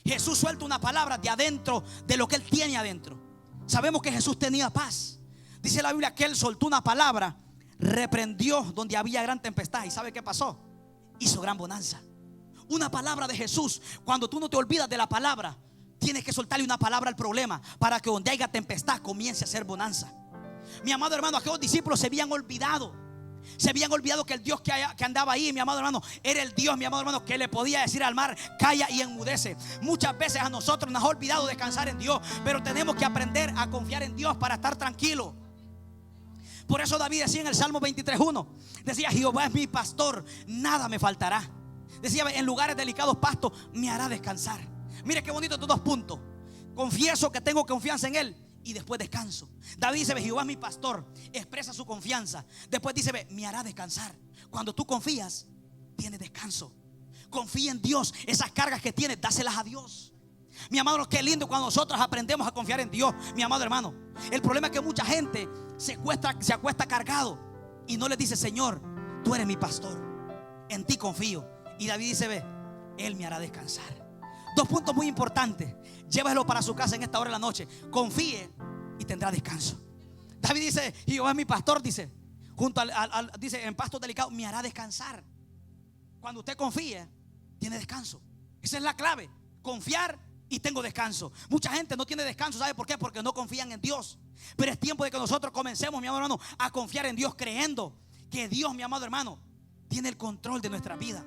Jesús suelta una palabra de adentro, de lo que Él tiene adentro. Sabemos que Jesús tenía paz. Dice la Biblia que Él soltó una palabra, reprendió donde había gran tempestad. ¿Y sabe qué pasó? Hizo gran bonanza. Una palabra de Jesús. Cuando tú no te olvidas de la palabra, tienes que soltarle una palabra al problema, para que donde haya tempestad comience a hacer bonanza. Mi amado hermano, aquellos discípulos se habían olvidado que el Dios que andaba ahí, mi amado hermano, era el Dios, mi amado hermano, que le podía decir al mar: calla y enmudece. Muchas veces a nosotros nos ha olvidado descansar en Dios, pero tenemos que aprender a confiar en Dios para estar tranquilos. Por eso David decía en el Salmo 23:1, decía: Jehová es mi pastor, nada me faltará. Decía: en lugares delicados pastos me hará descansar. Mire qué bonito estos dos puntos. Confieso que tengo confianza en Él y después descanso. David dice: Jehová es mi pastor, expresa su confianza. Después dice: me hará descansar. Cuando tú confías, tienes descanso. Confía en Dios. Esas cargas que tienes, dáselas a Dios. Mi amado, qué lindo cuando nosotros aprendemos a confiar en Dios, mi amado hermano. El problema es que mucha gente se acuesta cargado y no le dice: Señor, tú eres mi pastor, en ti confío. Y David dice: ve, Él me hará descansar. Dos puntos muy importantes. Llévalo para su casa en esta hora de la noche. Confíe y tendrá descanso. David dice: Jehová es mi pastor, dice, dice, en pastos delicados me hará descansar. Cuando usted confíe, tiene descanso. Esa es la clave. Confiar y tengo descanso. Mucha gente no tiene descanso. ¿Sabe por qué? Porque no confían en Dios. Pero es tiempo de que nosotros comencemos, mi amado hermano, a confiar en Dios, creyendo que Dios, mi amado hermano, tiene el control de nuestra vida.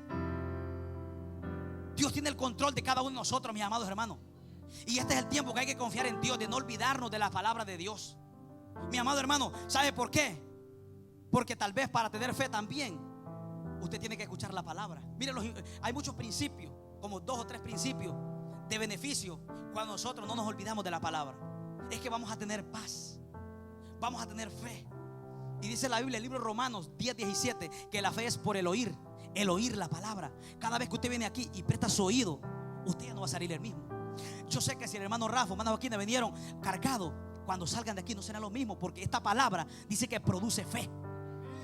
Dios tiene el control de cada uno de nosotros, mis amados hermanos. Y este es el tiempo que hay que confiar en Dios, de no olvidarnos de la palabra de Dios. Mi amado hermano, ¿sabe por qué? Porque tal vez para tener fe también usted tiene que escuchar la palabra. Mire, hay muchos principios, como 2 o 3 principios de beneficio cuando nosotros no nos olvidamos de la palabra. Es que vamos a tener paz, vamos a tener fe. Y dice la Biblia, el libro de Romanos 10:17, que la fe es por el oír la palabra. Cada vez que usted viene aquí y presta su oído, usted ya no va a salir el mismo. Yo sé que si el hermano Rafa, hermano Joaquín vinieron cargados, cuando salgan de aquí no será lo mismo, porque esta palabra dice que produce fe.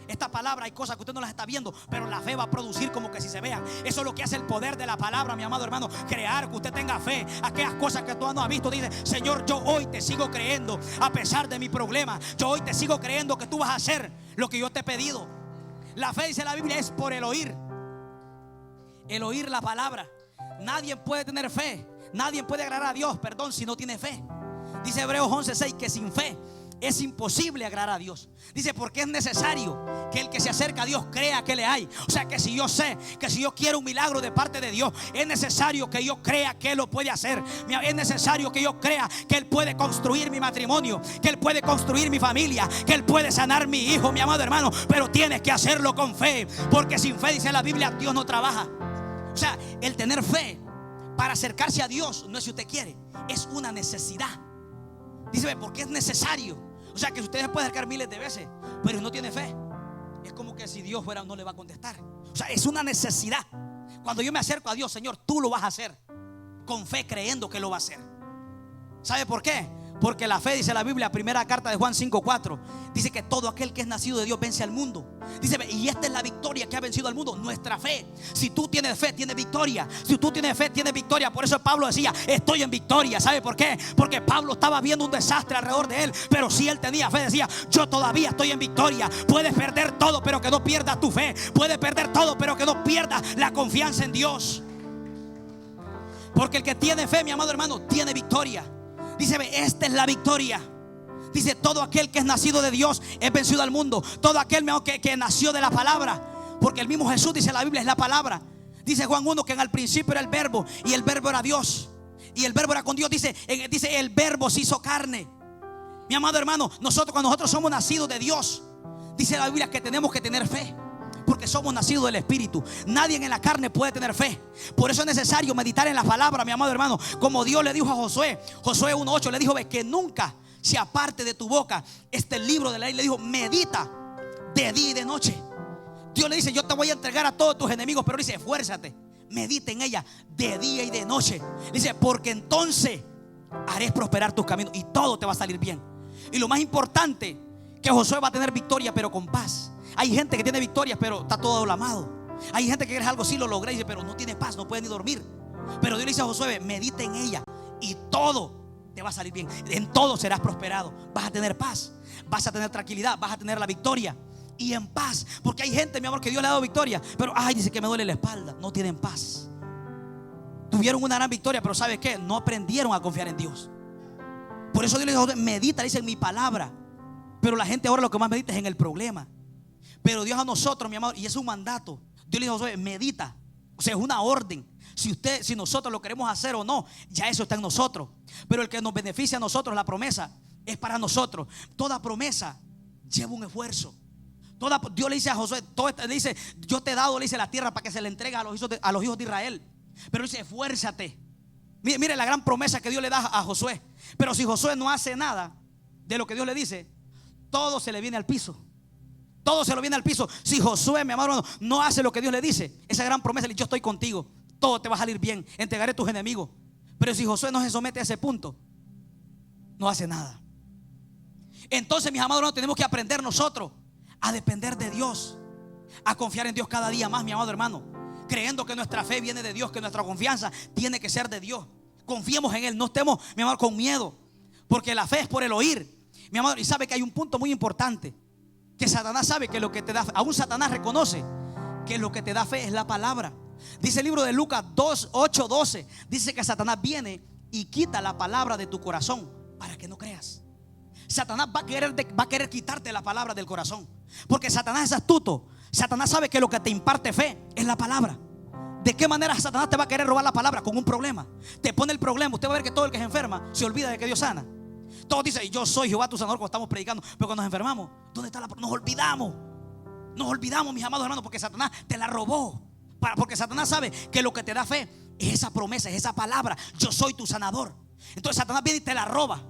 Esta palabra, hay cosas que usted no las está viendo, pero la fe va a producir como que si se vean. Eso es lo que hace el poder de la palabra, mi amado hermano. Crear que usted tenga fe. Aquellas cosas que tú no has visto. Dice: Señor, yo hoy te sigo creyendo a pesar de mi problema. Yo hoy te sigo creyendo que tú vas a hacer lo que yo te he pedido. La fe, dice la Biblia, es por el oír la palabra. Nadie puede tener fe, nadie puede agradar a Dios, si no tiene fe. Dice Hebreos 11:6 que sin fe es imposible agradar a Dios. Dice: porque es necesario que el que se acerca a Dios crea que le hay. O sea que si yo sé que si yo quiero un milagro de parte de Dios, es necesario que yo crea que Él lo puede hacer. Es necesario que yo crea que Él puede construir mi matrimonio, que Él puede construir mi familia, que Él puede sanar mi hijo, mi amado hermano. Pero tienes que hacerlo con fe, porque sin fe, dice la Biblia, Dios no trabaja. O sea, el tener fe para acercarse a Dios no es si usted quiere, es una necesidad. Dice: porque es necesario. O sea que usted se puede acercar miles de veces, pero no tiene fe, es como que si Dios fuera, no le va a contestar. O sea, es una necesidad. Cuando yo me acerco a Dios: Señor, tú lo vas a hacer, con fe, creyendo que lo va a hacer. ¿Sabe por qué? Porque la fe, dice la Biblia, primera carta de Juan 5:4, dice que todo aquel que es nacido de Dios vence al mundo. Dice: y esta es la victoria que ha vencido al mundo, nuestra fe. Si tú tienes fe, tienes victoria. Si tú tienes fe, tienes victoria. Por eso Pablo decía: estoy en victoria. ¿Sabe por qué? Porque Pablo estaba viendo un desastre alrededor de él, pero si él tenía fe, decía: yo todavía estoy en victoria. Puedes perder todo, pero que no pierdas tu fe. Puedes perder todo, pero que no pierdas la confianza en Dios. Porque el que tiene fe, mi amado hermano, tiene victoria. Dice: esta es la victoria. Dice: todo aquel que es nacido de Dios es vencido al mundo. Todo aquel que nació de la palabra. Porque el mismo Jesús, dice la Biblia, es la palabra. Dice Juan 1 que en el principio era el verbo, y el verbo era Dios, y el verbo era con Dios. Dice el verbo se hizo carne. Mi amado hermano, cuando nosotros somos nacidos de Dios, dice la Biblia que tenemos que tener fe, porque somos nacidos del Espíritu. Nadie en la carne puede tener fe. Por eso es necesario meditar en la palabra, mi amado hermano. Como Dios le dijo a Josué, Josué 1:8 le dijo: ve, que nunca se aparte de tu boca este libro de la ley. Le dijo: medita de día y de noche. Dios le dice: yo te voy a entregar a todos tus enemigos, pero dice: esfuérzate, medita en ella de día y de noche. Dice: porque entonces haré prosperar tus caminos y todo te va a salir bien. Y lo más importante, que Josué va a tener victoria, pero con paz. Hay gente que tiene victorias, pero está todo alamado. Hay gente que quiere algo, sí lo logré, dice, pero no tiene paz, no puede ni dormir. Pero Dios le dice a Josué: medita en ella y todo te va a salir bien. En todo serás prosperado. Vas a tener paz, vas a tener tranquilidad, vas a tener la victoria y en paz. Porque hay gente, mi amor, que Dios le ha dado victoria, pero dice que me duele la espalda. No tienen paz. Tuvieron una gran victoria, pero ¿sabe qué? No aprendieron a confiar en Dios. Por eso Dios le dice: medita, dice, en mi palabra. Pero la gente ahora lo que más medita es en el problema. Pero Dios a nosotros, mi amor, y es un mandato. Dios le dijo: Josué, medita. O sea, es una orden. Si nosotros lo queremos hacer o no, ya eso está en nosotros. Pero el que nos beneficia a nosotros, la promesa, es para nosotros. Toda promesa lleva un esfuerzo. Dios le dice a Josué, le dice: yo te he dado, le dice, la tierra para que se le entregue a los hijos de Israel. Pero dice: esfuérzate. Mire la gran promesa que Dios le da a Josué. Pero si Josué no hace nada de lo que Dios le dice, todo se le viene al piso. Todo se lo viene al piso. Si Josué, mi amado hermano, no hace lo que Dios le dice, esa gran promesa: yo estoy contigo, todo te va a salir bien, entregaré a tus enemigos. Pero si Josué no se somete a ese punto, no hace nada. Entonces, mis amados hermanos, tenemos que aprender nosotros a depender de Dios, a confiar en Dios cada día más, mi amado hermano, creyendo que nuestra fe viene de Dios, que nuestra confianza tiene que ser de Dios. Confiemos en Él, no estemos, mi amor, con miedo, porque la fe es por el oír, mi amor. Y sabe que hay un punto muy importante, que Satanás sabe que lo que te da, aún Satanás reconoce que lo que te da fe es la palabra. Dice el libro de Lucas 8:12, dice que Satanás viene y quita la palabra de tu corazón para que no creas. Satanás va a querer quitarte la palabra del corazón, porque Satanás es astuto. Satanás sabe que lo que te imparte fe es la palabra. ¿De qué manera Satanás te va a querer robar la palabra? Con un problema. Te pone el problema. Usted va a ver que todo el que se enferma se olvida de que Dios sana. Todos dicen: yo soy Jehová tu sanador, cuando estamos predicando. Pero cuando nos enfermamos, ¿dónde está nos olvidamos? Nos olvidamos, mis amados hermanos, porque Satanás te la robó. Porque Satanás sabe que lo que te da fe es esa promesa, es esa palabra: yo soy tu sanador. Entonces Satanás viene y te la roba,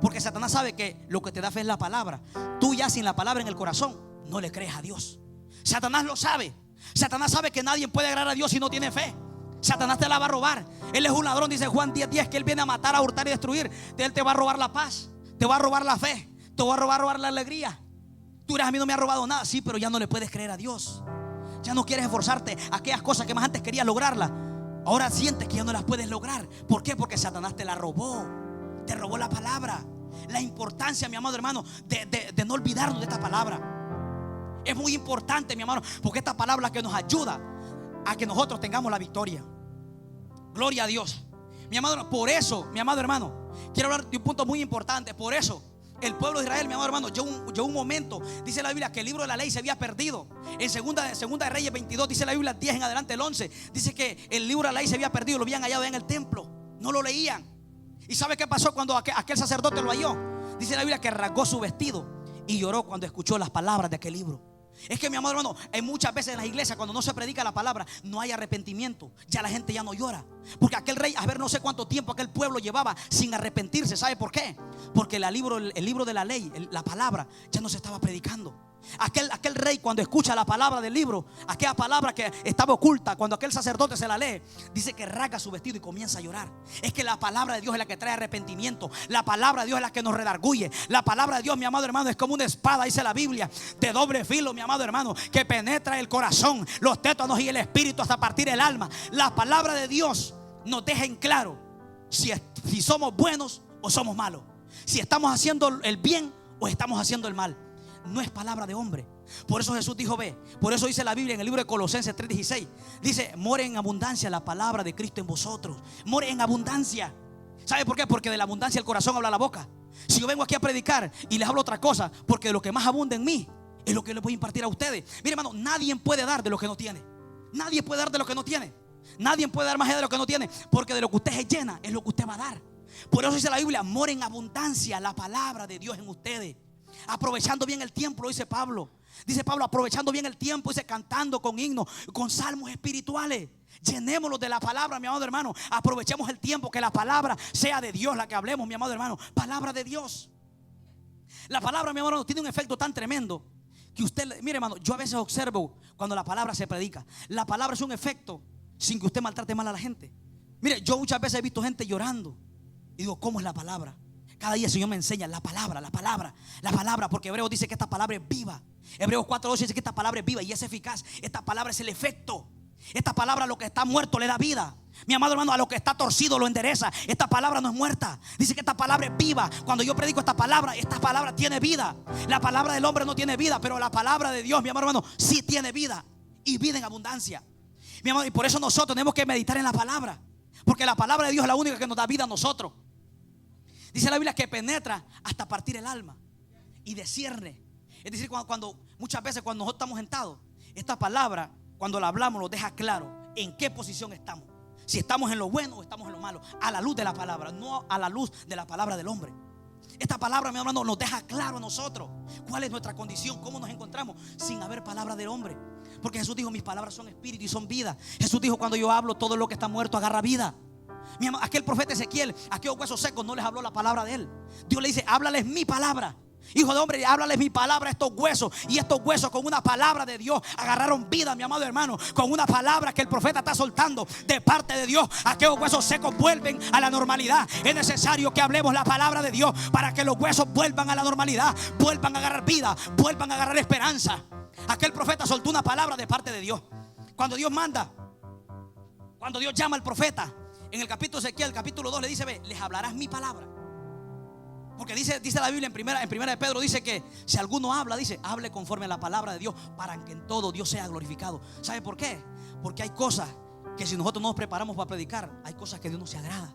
porque Satanás sabe que lo que te da fe es la palabra. Tú ya sin la palabra en el corazón no le crees a Dios. Satanás lo sabe. Satanás sabe que nadie puede agradar a Dios si no tiene fe. Satanás te la va a robar. Él es un ladrón, dice Juan 10:10, que él viene a matar, a hurtar y destruir. Él te va a robar la paz, te va a robar la fe, te va a robar la alegría. Tú dirás: a mí no me ha robado nada. Sí, pero ya no le puedes creer a Dios. Ya no quieres esforzarte. Aquellas cosas que más antes querías lograrlas, ahora sientes que ya no las puedes lograr. ¿Por qué? Porque Satanás te la robó. Te robó la palabra. La importancia, mi amado hermano, de no olvidarnos de esta palabra es muy importante, mi hermano, porque esta palabra es la que nos ayuda a que nosotros tengamos la victoria. Gloria a Dios, mi amado. Por eso, mi amado hermano, quiero hablar de un punto muy importante. Por eso el pueblo de Israel, mi amado hermano, llegó un momento, dice la Biblia, que el libro de la ley se había perdido. En segunda de Reyes 22, dice la Biblia, 10 en adelante, el 11, dice que el libro de la ley se había perdido. Lo habían hallado en el templo, no lo leían. ¿Y sabe qué pasó cuando aquel sacerdote lo halló? Dice la Biblia que rasgó su vestido y lloró cuando escuchó las palabras de aquel libro. Es que, mi amado hermano, hay muchas veces en las iglesias, cuando no se predica la palabra, no hay arrepentimiento. Ya la gente ya no llora, porque aquel rey, a ver, no sé cuánto tiempo aquel pueblo llevaba sin arrepentirse. ¿Sabe por qué? Porque el libro de la ley, la palabra, ya no se estaba predicando. Aquel rey, cuando escucha la palabra del libro, aquella palabra que estaba oculta, cuando aquel sacerdote se la lee, dice que rasga su vestido y comienza a llorar. Es que la palabra de Dios es la que trae arrepentimiento. La palabra de Dios es la que nos redarguye. La palabra de Dios, mi amado hermano, es como una espada, dice la Biblia, de doble filo, mi amado hermano, que penetra el corazón, los tétanos y el espíritu, hasta partir el alma. La palabra de Dios nos deja en claro si somos buenos o somos malos, si estamos haciendo el bien o estamos haciendo el mal. No es palabra de hombre. Por eso Jesús dijo: ve. Por eso dice la Biblia en el libro de Colosenses 3:16, dice: more en abundancia la palabra de Cristo en vosotros. More en abundancia. ¿Sabe por qué? Porque de la abundancia el corazón habla la boca. Si yo vengo aquí a predicar y les hablo otra cosa, porque de lo que más abunda en mí es lo que les voy a impartir a ustedes. Mire, hermano, nadie puede dar de lo que no tiene. Nadie puede dar de lo que no tiene. Nadie puede dar más allá de lo que no tiene, porque de lo que usted se llena es lo que usted va a dar. Por eso dice la Biblia: mora en abundancia la palabra de Dios en ustedes, aprovechando bien el tiempo, lo dice Pablo. Dice Pablo, aprovechando bien el tiempo, dice, cantando con himnos, con salmos espirituales. Llenémoslos de la palabra, mi amado hermano. Aprovechemos el tiempo, que la palabra sea de Dios, la que hablemos, mi amado hermano. Palabra de Dios. La palabra, mi amado hermano, tiene un efecto tan tremendo que usted, mire hermano, yo a veces observo cuando la palabra se predica. La palabra es un efecto sin que usted maltrate mal a la gente. Mire, yo muchas veces he visto gente llorando y digo, ¿cómo es la palabra? Cada día el Señor me enseña la palabra, la palabra, la palabra, porque Hebreos dice que esta palabra es viva. Hebreos 4:12 dice que esta palabra es viva y es eficaz. Esta palabra es el efecto. Esta palabra a lo que está muerto le da vida. Mi amado hermano, a lo que está torcido lo endereza. Esta palabra no es muerta. Dice que esta palabra es viva. Cuando yo predico esta palabra tiene vida. La palabra del hombre no tiene vida, pero la palabra de Dios, mi amado hermano, sí tiene vida, y vida en abundancia. Mi amado, y por eso nosotros tenemos que meditar en la palabra, porque la palabra de Dios es la única que nos da vida a nosotros. Dice la Biblia que penetra hasta partir el alma y discierne. Es decir, cuando muchas veces cuando nosotros estamos sentados, esta palabra, cuando la hablamos, nos deja claro en qué posición estamos. Si estamos en lo bueno o estamos en lo malo, a la luz de la palabra, no a la luz de la palabra del hombre. Esta palabra, mi hermano, nos deja claro a nosotros cuál es nuestra condición, cómo nos encontramos sin haber palabra del hombre. Porque Jesús dijo, mis palabras son espíritu y son vida. Jesús dijo, cuando yo hablo, todo lo que está muerto agarra vida. Mi amado, aquel profeta Ezequiel, aquellos huesos secos, no les habló la palabra de él. Dios le dice, háblales mi palabra. Hijo de hombre, háblales mi palabra a estos huesos. Y estos huesos, con una palabra de Dios, agarraron vida, mi amado hermano. Con una palabra que el profeta está soltando de parte de Dios, aquellos huesos secos vuelven a la normalidad. Es necesario que hablemos la palabra de Dios para que los huesos vuelvan a la normalidad, vuelvan a agarrar vida, vuelvan a agarrar esperanza. Aquel profeta soltó una palabra de parte de Dios. Cuando Dios manda, cuando Dios llama al profeta, en el capítulo de Ezequiel, capítulo 2, le dice, ve, les hablarás mi palabra. Porque dice la Biblia en primera de Pedro, dice que si alguno habla, dice, hable conforme a la palabra de Dios, para que en todo Dios sea glorificado. ¿Sabe por qué? Porque hay cosas que si nosotros no nos preparamos para predicar, hay cosas que Dios no se agrada.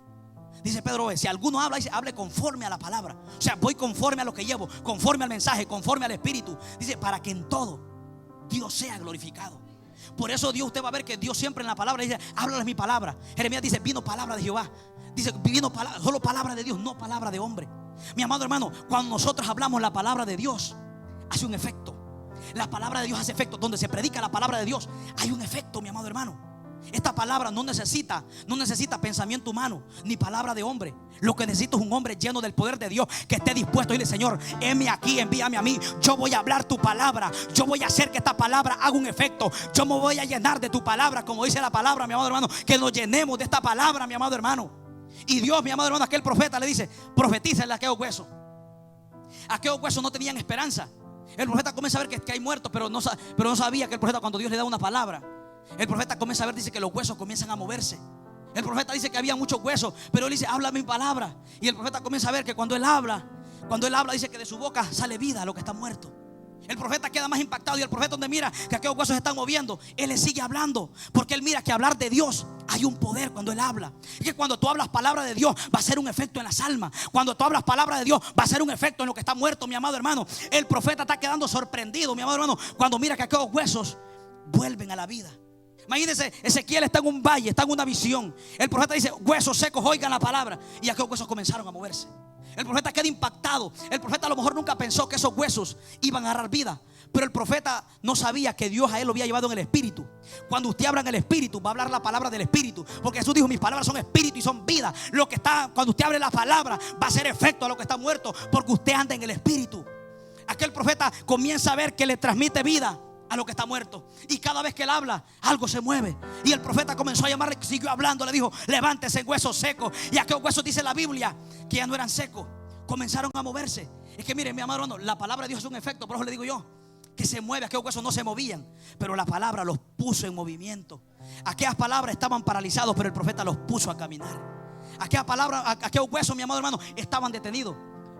Dice Pedro, ve, si alguno habla, dice, hable conforme a la palabra. O sea, voy conforme a lo que llevo, conforme al mensaje, conforme al Espíritu. Dice, para que en todo Dios sea glorificado. Por eso Dios, usted va a ver que Dios siempre en la palabra dice, háblales mi palabra. Jeremías dice, vino palabra de Jehová. Dice, vino solo palabra de Dios, no palabra de hombre. Mi amado hermano, cuando nosotros hablamos la palabra de Dios, hace un efecto. La palabra de Dios hace efecto. Donde se predica la palabra de Dios, hay un efecto, mi amado hermano. Esta palabra no necesita pensamiento humano ni palabra de hombre. Lo que necesito es un hombre lleno del poder de Dios, que esté dispuesto a decirle, Señor, heme aquí, envíame a mí. Yo voy a hablar tu palabra. Yo voy a hacer que esta palabra haga un efecto. Yo me voy a llenar de tu palabra, como dice la palabra, mi amado hermano. Que nos llenemos de esta palabra, mi amado hermano. Y Dios, mi amado hermano, aquel profeta le dice, profetízale a aquellos huesos. Aquellos huesos no tenían esperanza. El profeta comienza a ver que hay muertos, pero no sabía que el profeta, cuando Dios le da una palabra, el profeta comienza a ver, dice que los huesos comienzan a moverse. El profeta dice que había muchos huesos, pero él dice, habla mi palabra. Y el profeta comienza a ver que cuando él habla, dice que de su boca sale vida a lo que está muerto. El profeta queda más impactado, y el profeta, donde mira que aquellos huesos se están moviendo, él le sigue hablando, porque él mira que hablar de Dios hay un poder cuando él habla. Es que cuando tú hablas palabra de Dios, va a ser un efecto en las almas. Cuando tú hablas palabra de Dios, va a ser un efecto en lo que está muerto, mi amado hermano. El profeta está quedando sorprendido, mi amado hermano, cuando mira que aquellos huesos vuelven a la vida. Imagínense, Ezequiel está en un valle, está en una visión. El profeta dice, huesos secos, oigan la palabra. Y aquellos huesos comenzaron a moverse. El profeta queda impactado. El profeta a lo mejor nunca pensó que esos huesos iban a agarrar vida, pero el profeta no sabía que Dios a él lo había llevado en el Espíritu. Cuando usted habla en el Espíritu, va a hablar la palabra del Espíritu, porque Jesús dijo, mis palabras son espíritu y son vida. Cuando usted abre la palabra, va a hacer efecto a lo que está muerto, porque usted anda en el Espíritu. Aquel profeta comienza a ver que le transmite vida a lo que está muerto, y cada vez que él habla, algo se mueve. Y el profeta comenzó a llamarle, siguió hablando, le dijo, levántese en huesos secos. Y aquellos huesos, dice la Biblia, que ya no eran secos, comenzaron a moverse. Es que miren, mi amado hermano, la palabra de Dios es un efecto. Por eso le digo yo, que se mueve. Aquellos huesos no se movían, pero la palabra los puso en movimiento. Aquellas palabras estaban paralizados, pero el profeta los puso a caminar. Aquellos huesos, mi amado hermano, estaban detenidos,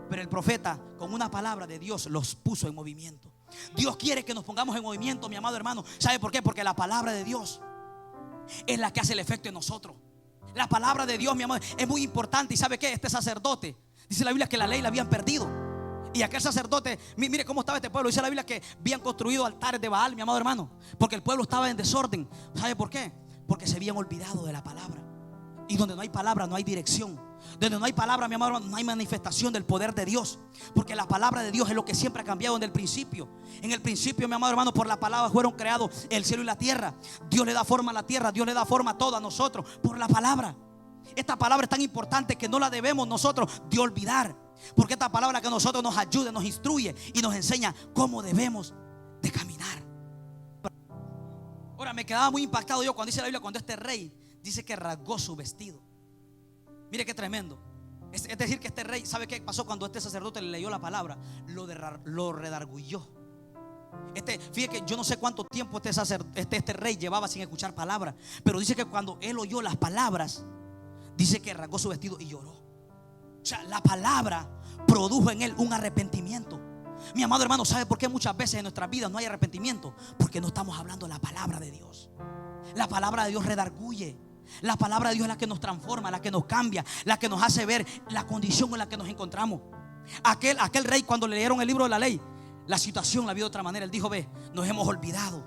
pero el profeta, con una palabra de Dios, los puso en movimiento. Dios quiere que nos pongamos en movimiento, mi amado hermano. ¿Sabe por qué? Porque la palabra de Dios es la que hace el efecto en nosotros. La palabra de Dios, mi amado, es muy importante. ¿Y sabe qué? Este sacerdote, dice la Biblia que la ley la habían perdido. Y aquel sacerdote, mire cómo estaba este pueblo. Dice la Biblia que habían construido altares de Baal, mi amado hermano, porque el pueblo estaba en desorden. ¿Sabe por qué? Porque se habían olvidado de la palabra. Y donde no hay palabra, no hay dirección. Donde no hay palabra, mi amado hermano, no hay manifestación del poder de Dios. Porque la palabra de Dios es lo que siempre ha cambiado desde el principio. En el principio, mi amado hermano, por la palabra fueron creados el cielo y la tierra. Dios le da forma a la tierra, Dios le da forma a todo a nosotros por la palabra. Esta palabra es tan importante que no la debemos nosotros de olvidar. Porque esta palabra que a nosotros nos ayuda, nos instruye y nos enseña cómo debemos de caminar. Ahora, me quedaba muy impactado yo cuando dice la Biblia, cuando este rey dice que rasgó su vestido. Mire qué tremendo. Es decir, que este rey, ¿sabe qué pasó cuando este sacerdote le leyó la palabra? Lo redarguyó. Fíjate que yo no sé cuánto tiempo este rey llevaba sin escuchar palabras, pero dice que cuando él oyó las palabras, dice que rasgó su vestido y lloró. O sea, la palabra produjo en él un arrepentimiento. Mi amado hermano, ¿sabe por qué muchas veces en nuestras vidas no hay arrepentimiento? Porque no estamos hablando la palabra de Dios. La palabra de Dios redarguye. La palabra de Dios es la que nos transforma, la que nos cambia, la que nos hace ver la condición en la que nos encontramos. Aquel rey, cuando le leyeron el libro de la ley, la situación la vio de otra manera. Él dijo: ve, nos hemos olvidado.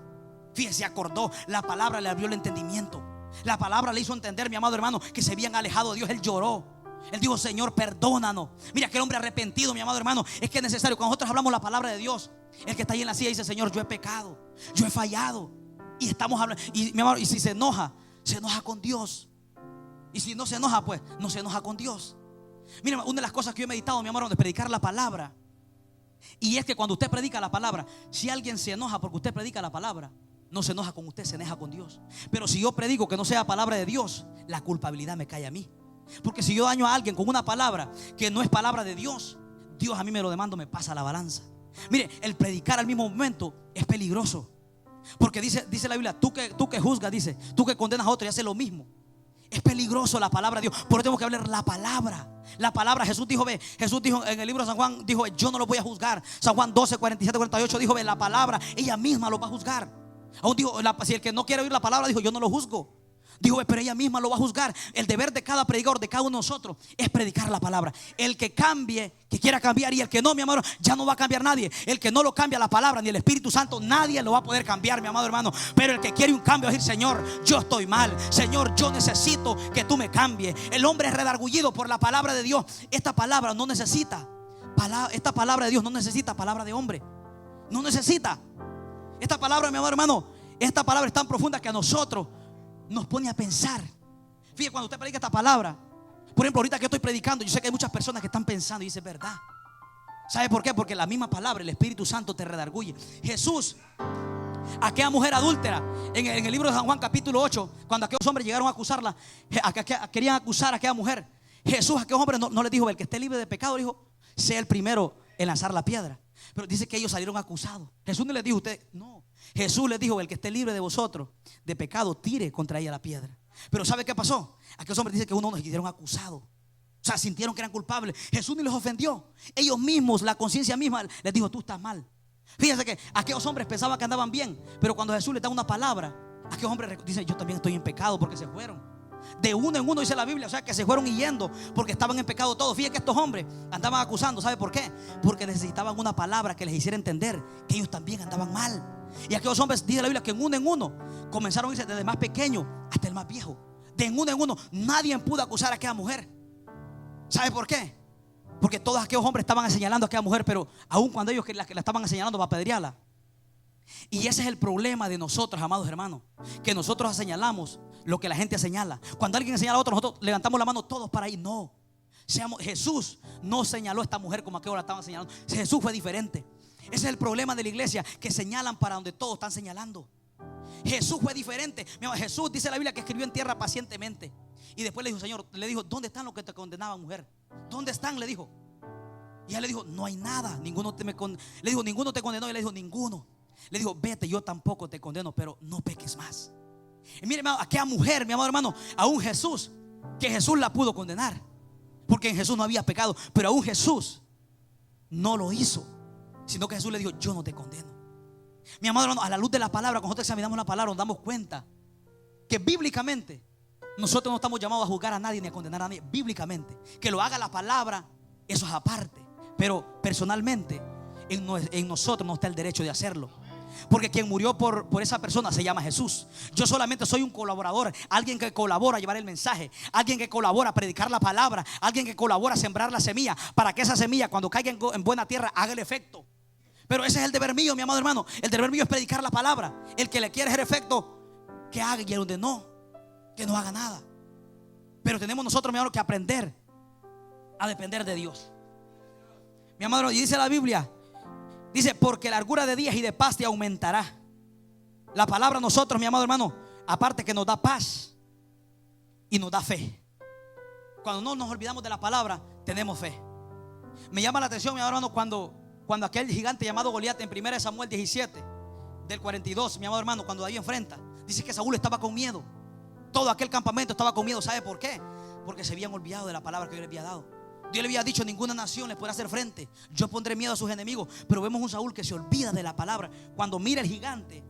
Fíjese, acordó. La palabra le abrió el entendimiento. La palabra le hizo entender, mi amado hermano, que se habían alejado de Dios. Él lloró. Él dijo: Señor, perdónanos. Mira, aquel hombre arrepentido, mi amado hermano, es que es necesario. Cuando nosotros hablamos la palabra de Dios, el que está ahí en la silla dice: Señor, yo he pecado, yo he fallado. Y estamos hablando. Y mi amado, y si se enoja con Dios. Y si no se enoja, pues no se enoja con Dios. Mira, una de las cosas que yo he meditado, mi amor, es predicar la palabra. Y es que cuando usted predica la palabra, si alguien se enoja porque usted predica la palabra, no se enoja con usted, se enoja con Dios. Pero si yo predico que no sea palabra de Dios, la culpabilidad me cae a mí. Porque si yo daño a alguien con una palabra que no es palabra de Dios, Dios a mí me lo demanda, me pasa la balanza. Mire, el predicar al mismo momento es peligroso. Porque dice la Biblia: tú que juzgas, dice, tú que condenas a otro y haces lo mismo. Es peligroso la palabra de Dios. Por eso tenemos que hablar la palabra. La palabra, Jesús dijo en el libro de San Juan, dijo: yo no lo voy a juzgar. San Juan 12, 47, 48 dijo: ve, la palabra, ella misma lo va a juzgar. Aún dijo, si el que no quiere oír la palabra, dijo: yo no lo juzgo. Dijo: pero ella misma lo va a juzgar. El deber de cada predicador, de cada uno de nosotros, es predicar la palabra. El que cambie, que quiera cambiar, y el que no, mi amado, ya no va a cambiar nadie. El que no lo cambia la palabra, ni el Espíritu Santo, nadie lo va a poder cambiar, mi amado hermano. Pero el que quiere un cambio, es decir: Señor, yo estoy mal. Señor, yo necesito que tú me cambies. El hombre es redargullido por la palabra de Dios. Esta palabra no necesita, esta palabra de Dios no necesita palabra de hombre. No necesita. Esta palabra, mi amado hermano, esta palabra es tan profunda que a nosotros nos pone a pensar. Fíjate, cuando usted predica esta palabra, por ejemplo, ahorita que estoy predicando, yo sé que hay muchas personas que están pensando y dicen: verdad. ¿Sabe por qué? Porque la misma palabra, el Espíritu Santo, te redarguye. Jesús, aquella mujer adúltera, en el libro de San Juan capítulo 8, cuando aquellos hombres llegaron a acusarla, querían acusar a aquella mujer, Jesús a aquellos hombres no les dijo: el que esté libre de pecado, dijo, sea el primero en lanzar la piedra. Pero dice que ellos salieron acusados. Jesús no les dijo: usted, no. Jesús les dijo: el que esté libre de vosotros de pecado, tire contra ella la piedra. Pero ¿sabe qué pasó? Aquellos hombres dicen que uno nos hicieron acusados. O sea, sintieron que eran culpables. Jesús ni les ofendió. Ellos mismos, la conciencia misma les dijo: tú estás mal. Fíjense que aquellos hombres pensaban que andaban bien, pero cuando Jesús les da una palabra, aquellos hombres dicen: yo también estoy en pecado, porque se fueron. De uno en uno dice la Biblia, o sea que se fueron yendo porque estaban en pecado todos. Fíjense que estos hombres andaban acusando. ¿Sabe por qué? Porque necesitaban una palabra que les hiciera entender que ellos también andaban mal. Y aquellos hombres, dice la Biblia, que en uno comenzaron a irse desde el más pequeño hasta el más viejo. De en uno nadie pudo acusar a aquella mujer. ¿Sabe por qué? Porque todos aquellos hombres estaban señalando a aquella mujer, pero aun cuando ellos la estaban señalando para apedrearla. Y ese es el problema de nosotros, amados hermanos, que nosotros señalamos lo que la gente señala. Cuando alguien señala a otro, nosotros levantamos la mano todos para ir. No, Jesús no señaló a esta mujer como aquellos la estaban señalando. Jesús fue diferente. Ese es el problema de la iglesia, que señalan para donde todos están señalando. Jesús fue diferente. Jesús, dice la Biblia, que escribió en tierra pacientemente. Y después le dijo: Señor, le dijo: ¿dónde están los que te condenaban, mujer? ¿Dónde están? Le dijo. Y él le dijo: no hay nada. Le dijo: ninguno te condenó. Y le dijo: ninguno. Le dijo: vete, yo tampoco te condeno, pero no peques más. Y mire, hermano, aquella mujer, mi amado hermano, aún Jesús, que Jesús la pudo condenar, porque en Jesús no había pecado, pero aún Jesús no lo hizo, sino que Jesús le dijo: yo no te condeno. Mi amado hermano, a la luz de la palabra, cuando nosotros examinamos la palabra, nos damos cuenta que bíblicamente nosotros no estamos llamados a juzgar a nadie ni a condenar a nadie. Bíblicamente, que lo haga la palabra, eso es aparte. Pero personalmente en nosotros no está el derecho de hacerlo. Porque quien murió por esa persona se llama Jesús. Yo solamente soy un colaborador, alguien que colabora a llevar el mensaje, alguien que colabora a predicar la palabra, alguien que colabora a sembrar la semilla, para que esa semilla cuando caiga en buena tierra haga el efecto. Pero ese es el deber mío, mi amado hermano. El deber mío es predicar la palabra. El que le quiere hacer efecto, que haga, y el donde no, que no haga nada. Pero tenemos nosotros, mi amado, que aprender a depender de Dios. Mi amado, y dice la Biblia, dice, porque largura de días y de paz te aumentará. La palabra a nosotros, mi amado hermano, aparte que nos da paz y nos da fe. Cuando no nos olvidamos de la palabra, tenemos fe. Me llama la atención, mi amado hermano, cuando aquel gigante llamado Goliat en 1 Samuel 17 del 42, mi amado hermano, cuando David enfrenta, dice que Saúl estaba con miedo. Todo aquel campamento estaba con miedo. ¿Sabe por qué? Porque se habían olvidado de la palabra que Dios les había dado. Dios le había dicho: ninguna nación les podrá hacer frente, yo pondré miedo a sus enemigos. Pero vemos un Saúl que se olvida de la palabra. Cuando mira el gigante,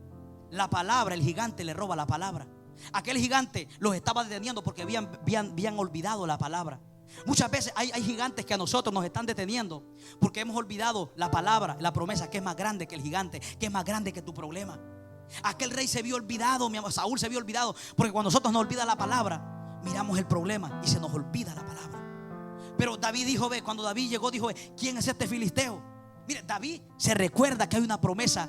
la palabra, el gigante le roba la palabra. Aquel gigante los estaba deteniendo porque habían olvidado la palabra. Muchas veces hay gigantes que a nosotros nos están deteniendo porque hemos olvidado la palabra, la promesa, que es más grande que el gigante, que es más grande que tu problema. Aquel rey se vio olvidado, mi amor, Saúl se vio olvidado, porque cuando nosotros nos olvida la palabra, miramos el problema y se nos olvida la palabra. Pero David dijo, ve, cuando David llegó, dijo, ve, ¿quién es este filisteo? Mire, David se recuerda que hay una promesa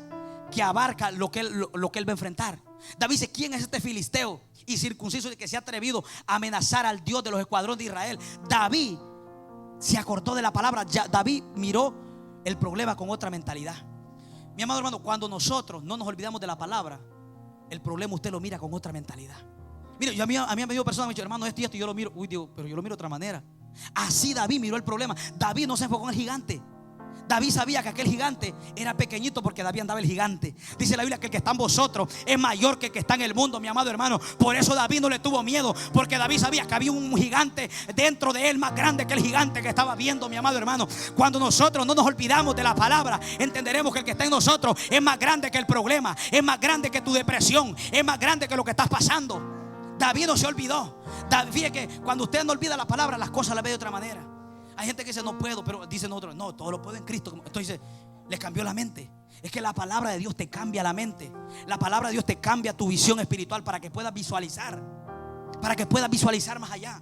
que abarca lo que él va a enfrentar. David dice: ¿quién es este filisteo y circunciso que se ha atrevido a amenazar al Dios de los escuadrones de Israel? David se acordó de la palabra. David miró el problema con otra mentalidad. Mi amado hermano, cuando nosotros no nos olvidamos de la palabra, el problema usted lo mira con otra mentalidad. Mire, a mí me dio personas que me dicho: hermano, esto y esto, y yo lo miro. Uy, Dios, pero yo lo miro de otra manera. Así David miró el problema. David no se enfocó en el gigante. David sabía que aquel gigante era pequeñito porque David andaba el gigante. Dice la Biblia que el que está en vosotros es mayor que el que está en el mundo, mi amado hermano. Por eso David no le tuvo miedo, porque David sabía que había un gigante dentro de él más grande que el gigante que estaba viendo, mi amado hermano. Cuando nosotros no nos olvidamos de la palabra, entenderemos que el que está en nosotros es más grande que el problema, es más grande que tu depresión, es más grande que lo que estás pasando. David no se olvidó. Fíjate que cuando usted no olvida la palabra, las cosas las ve de otra manera. Hay gente que dice: no puedo, pero dicen otros: no, todo lo puedo en Cristo. Entonces les cambió la mente. Es que la palabra de Dios te cambia la mente. La palabra de Dios te cambia tu visión espiritual para que puedas visualizar, para que puedas visualizar más allá.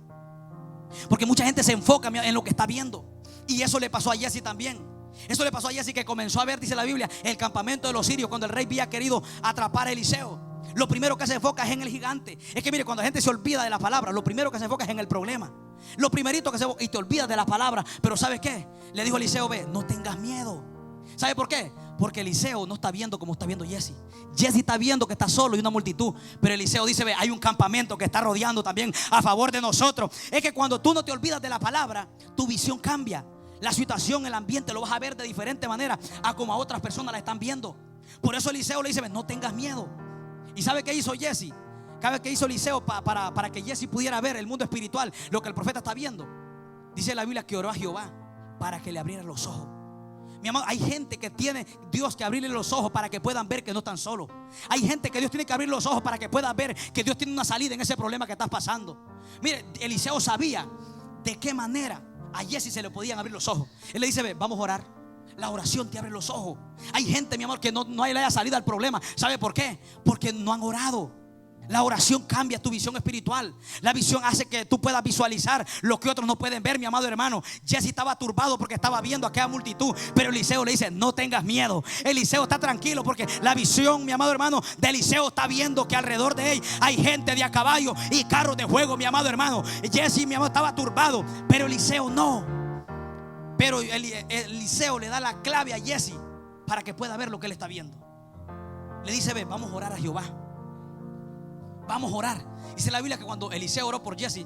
Porque mucha gente se enfoca en lo que está viendo. Y eso le pasó a Jesse también. Eso le pasó a Jesse, que comenzó a ver, dice la Biblia, el campamento de los sirios cuando el rey había querido atrapar a Eliseo. Lo primero que se enfoca es en el gigante. Es que mire, cuando la gente se olvida de la palabra, lo primero que se enfoca es en el problema. Lo primerito que se enfoca, y te olvidas de la palabra. Pero ¿sabes qué? Le dijo Eliseo: ve, no tengas miedo. ¿Sabe por qué? Porque Eliseo no está viendo como está viendo Jesse. Jesse está viendo que está solo y una multitud. Pero Eliseo dice: ve, hay un campamento que está rodeando también a favor de nosotros. Es que cuando tú no te olvidas de la palabra, tu visión cambia. La situación, el ambiente lo vas a ver de diferente manera a como a otras personas la están viendo. Por eso Eliseo le dice: ve, no tengas miedo. ¿Y sabe qué hizo Jesse? ¿Sabe qué hizo Eliseo para que Jesse pudiera ver el mundo espiritual, lo que el profeta está viendo? Dice la Biblia que oró a Jehová para que le abriera los ojos. Mi amado, hay gente que tiene Dios que abrirle los ojos para que puedan ver que no están solos. Hay gente que Dios tiene que abrir los ojos para que puedan ver que Dios tiene una salida en ese problema que estás pasando. Mire, Eliseo sabía de qué manera a Jesse se le podían abrir los ojos. Él le dice: ve, vamos a orar. La oración te abre los ojos. Hay gente, mi amor, que no hay la salida al problema. ¿Sabe por qué? Porque no han orado. La oración cambia tu visión espiritual. La visión hace que tú puedas visualizar lo que otros no pueden ver, mi amado hermano. Jesse estaba turbado porque estaba viendo a aquella multitud, pero Eliseo le dice: no tengas miedo. Eliseo está tranquilo porque la visión, mi amado hermano, de Eliseo está viendo que alrededor de él hay gente de a caballo y carros de fuego, mi amado hermano. Jesse, mi amado, estaba turbado, pero Eliseo no. Pero Eliseo le da la clave a Jesse para que pueda ver lo que él está viendo. Le dice: ve, vamos a orar a Jehová. Vamos a orar. Dice la Biblia que cuando Eliseo oró por Jesse,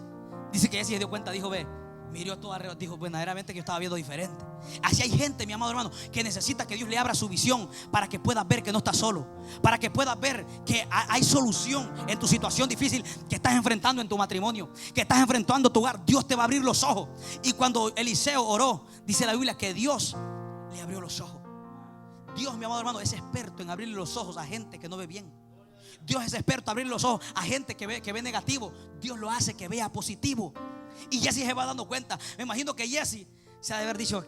dice que Jesse se dio cuenta, dijo: ve, miró todo alrededor, dijo: verdaderamente que yo estaba viendo diferente. Así hay gente, mi amado hermano, que necesita que Dios le abra su visión para que puedas ver que no estás solo, para que puedas ver que hay solución en tu situación difícil que estás enfrentando en tu matrimonio, que estás enfrentando en tu hogar. Dios te va a abrir los ojos. Y cuando Eliseo oró, dice la Biblia que Dios le abrió los ojos. Dios, mi amado hermano, es experto en abrirle los ojos a gente que no ve bien. Dios es experto en abrir los ojos a gente que ve negativo. Dios lo hace que vea positivo. Y Jesse se va dando cuenta. Me imagino que Jesse se ha de haber dicho: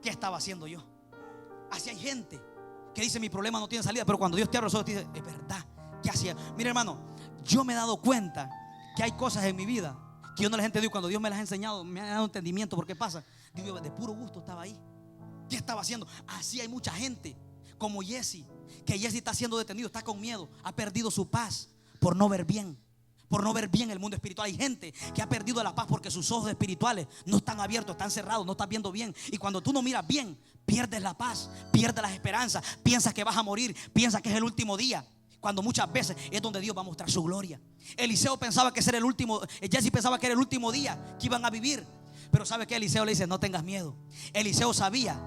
¿qué estaba haciendo yo? Así hay gente que dice mi problema no tiene salida, pero cuando Dios te abre los ojos te dice, es verdad, ¿qué hacía? Mira, hermano, yo me he dado cuenta que hay cosas en mi vida que yo no las he entendido. Cuando Dios me las ha enseñado, me ha dado entendimiento. ¿Por qué pasa? Digo, de puro gusto estaba ahí. ¿Qué estaba haciendo? Así hay mucha gente como Jesse, que Jesse está siendo detenido, está con miedo, ha perdido su paz por no ver bien. Por no ver bien el mundo espiritual. Hay gente que ha perdido la paz porque sus ojos espirituales no están abiertos, están cerrados, no estás viendo bien. Y cuando tú no miras bien, pierdes la paz, pierdes las esperanzas, piensas que vas a morir, piensas que es el último día, cuando muchas veces es donde Dios va a mostrar su gloria. Eliseo pensaba que ese era el último, Jesse pensaba que era el último día que iban a vivir. Pero ¿sabe qué? Eliseo le dice, no tengas miedo. Eliseo sabía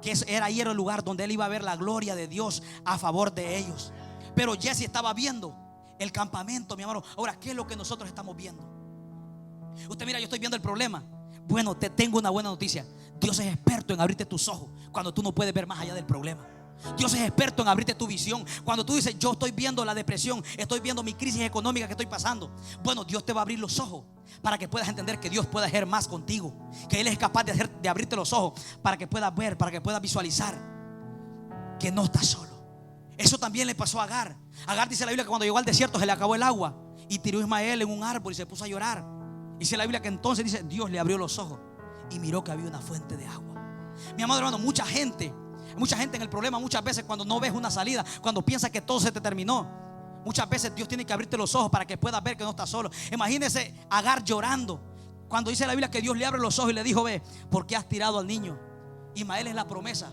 que ahí era el lugar donde él iba a ver la gloria de Dios a favor de ellos. Pero Jesse estaba viendo el campamento, mi hermano. Ahora, ¿qué es lo que nosotros estamos viendo? Usted mira, yo estoy viendo el problema. Bueno, te tengo una buena noticia. Dios es experto en abrirte tus ojos cuando tú no puedes ver más allá del problema. Dios es experto en abrirte tu visión. Cuando tú dices, yo estoy viendo la depresión, estoy viendo mi crisis económica que estoy pasando, bueno, Dios te va a abrir los ojos para que puedas entender que Dios puede hacer más contigo, que Él es capaz de abrirte los ojos para que puedas ver, para que puedas visualizar que no estás solo. Eso también le pasó a Agar. Agar, dice la Biblia, que cuando llegó al desierto se le acabó el agua y tiró a Ismael en un árbol y se puso a llorar. Dice la Biblia que entonces, dice, Dios le abrió los ojos y miró que había una fuente de agua. Mi amado hermano, mucha gente en el problema, muchas veces cuando no ves una salida, cuando piensas que todo se te terminó, muchas veces Dios tiene que abrirte los ojos para que puedas ver que no estás solo. Imagínese Agar llorando cuando dice la Biblia que Dios le abre los ojos y le dijo, ve, ¿por qué has tirado al niño? Ismael es la promesa.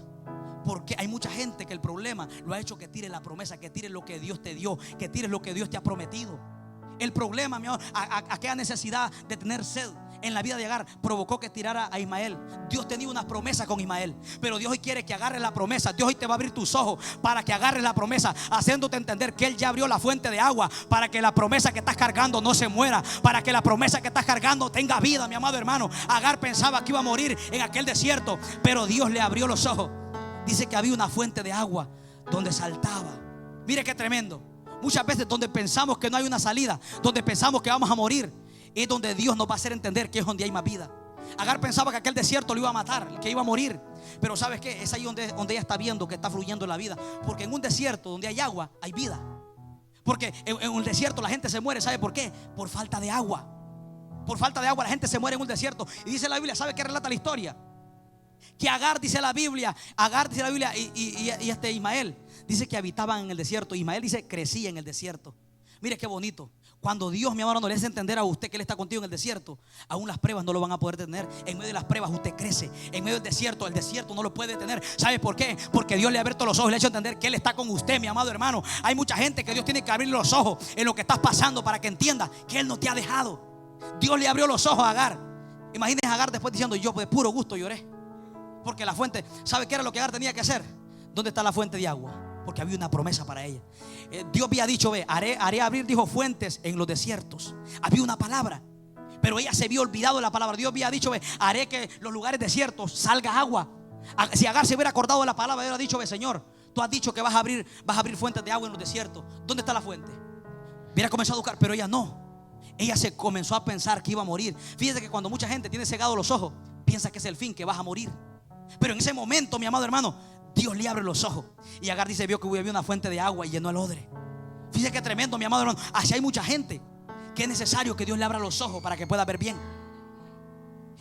Porque hay mucha gente que el problema lo ha hecho que tire la promesa, que tire lo que Dios te dio, que tire lo que Dios te ha prometido. El problema, mi amor, aquella necesidad de tener sed en la vida de Agar provocó que tirara a Ismael. Dios tenía una promesa con Ismael, pero Dios hoy quiere que agarres la promesa. Dios hoy te va a abrir tus ojos para que agarres la promesa, haciéndote entender que Él ya abrió la fuente de agua, para que la promesa que estás cargando no se muera, para que la promesa que estás cargando tenga vida. Mi amado hermano, Agar pensaba que iba a morir en aquel desierto, pero Dios le abrió los ojos. Dice que había una fuente de agua donde saltaba. Mire qué tremendo. Muchas veces donde pensamos que no hay una salida, donde pensamos que vamos a morir, es donde Dios nos va a hacer entender que es donde hay más vida. Agar pensaba que aquel desierto lo iba a matar, que iba a morir. Pero ¿sabes qué? Es ahí donde ella está viendo que está fluyendo la vida. Porque en un desierto donde hay agua, hay vida. Porque en un desierto la gente se muere. ¿Sabe por qué? Por falta de agua. Por falta de agua la gente se muere en un desierto. Y dice la Biblia, ¿sabe qué relata la historia? Que Agar, dice la Biblia, y Ismael dice que habitaban en el desierto. Ismael dice crecía en el desierto. Mire qué bonito. Cuando Dios, mi amado, no le hace entender a usted que Él está contigo en el desierto, aún las pruebas no lo van a poder detener. En medio de las pruebas usted crece. En medio del desierto, el desierto no lo puede detener. ¿Sabe por qué? Porque Dios le ha abierto los ojos y le ha hecho entender que Él está con usted, mi amado hermano. Hay mucha gente que Dios tiene que abrir los ojos en lo que estás pasando para que entienda que Él no te ha dejado. Dios le abrió los ojos a Agar. Imagínese a Agar después diciendo, yo de puro gusto lloré. Porque la fuente, ¿sabe qué era lo que Agar tenía que hacer? ¿Dónde está la fuente de agua? Porque había una promesa para ella. Dios había dicho, ve, haré abrir, dijo, fuentes en los desiertos. Había una palabra, pero ella se había olvidado de la palabra. Dios había dicho, ve, haré que los lugares desiertos salga agua. Si Agar se hubiera acordado de la palabra, hubiera dicho, ve, Señor, tú has dicho que vas a abrir fuentes de agua en los desiertos. ¿Dónde está la fuente? Hubiera comenzado a buscar, pero ella no. Ella se comenzó a pensar que iba a morir. Fíjese que cuando mucha gente tiene cegados los ojos, piensa que es el fin, que vas a morir. Pero en ese momento, mi amado hermano, Dios le abre los ojos. Y Agar dice, vio que había una fuente de agua y llenó el odre. Fíjese qué tremendo, mi amado hermano. Así hay mucha gente que es necesario que Dios le abra los ojos para que pueda ver bien.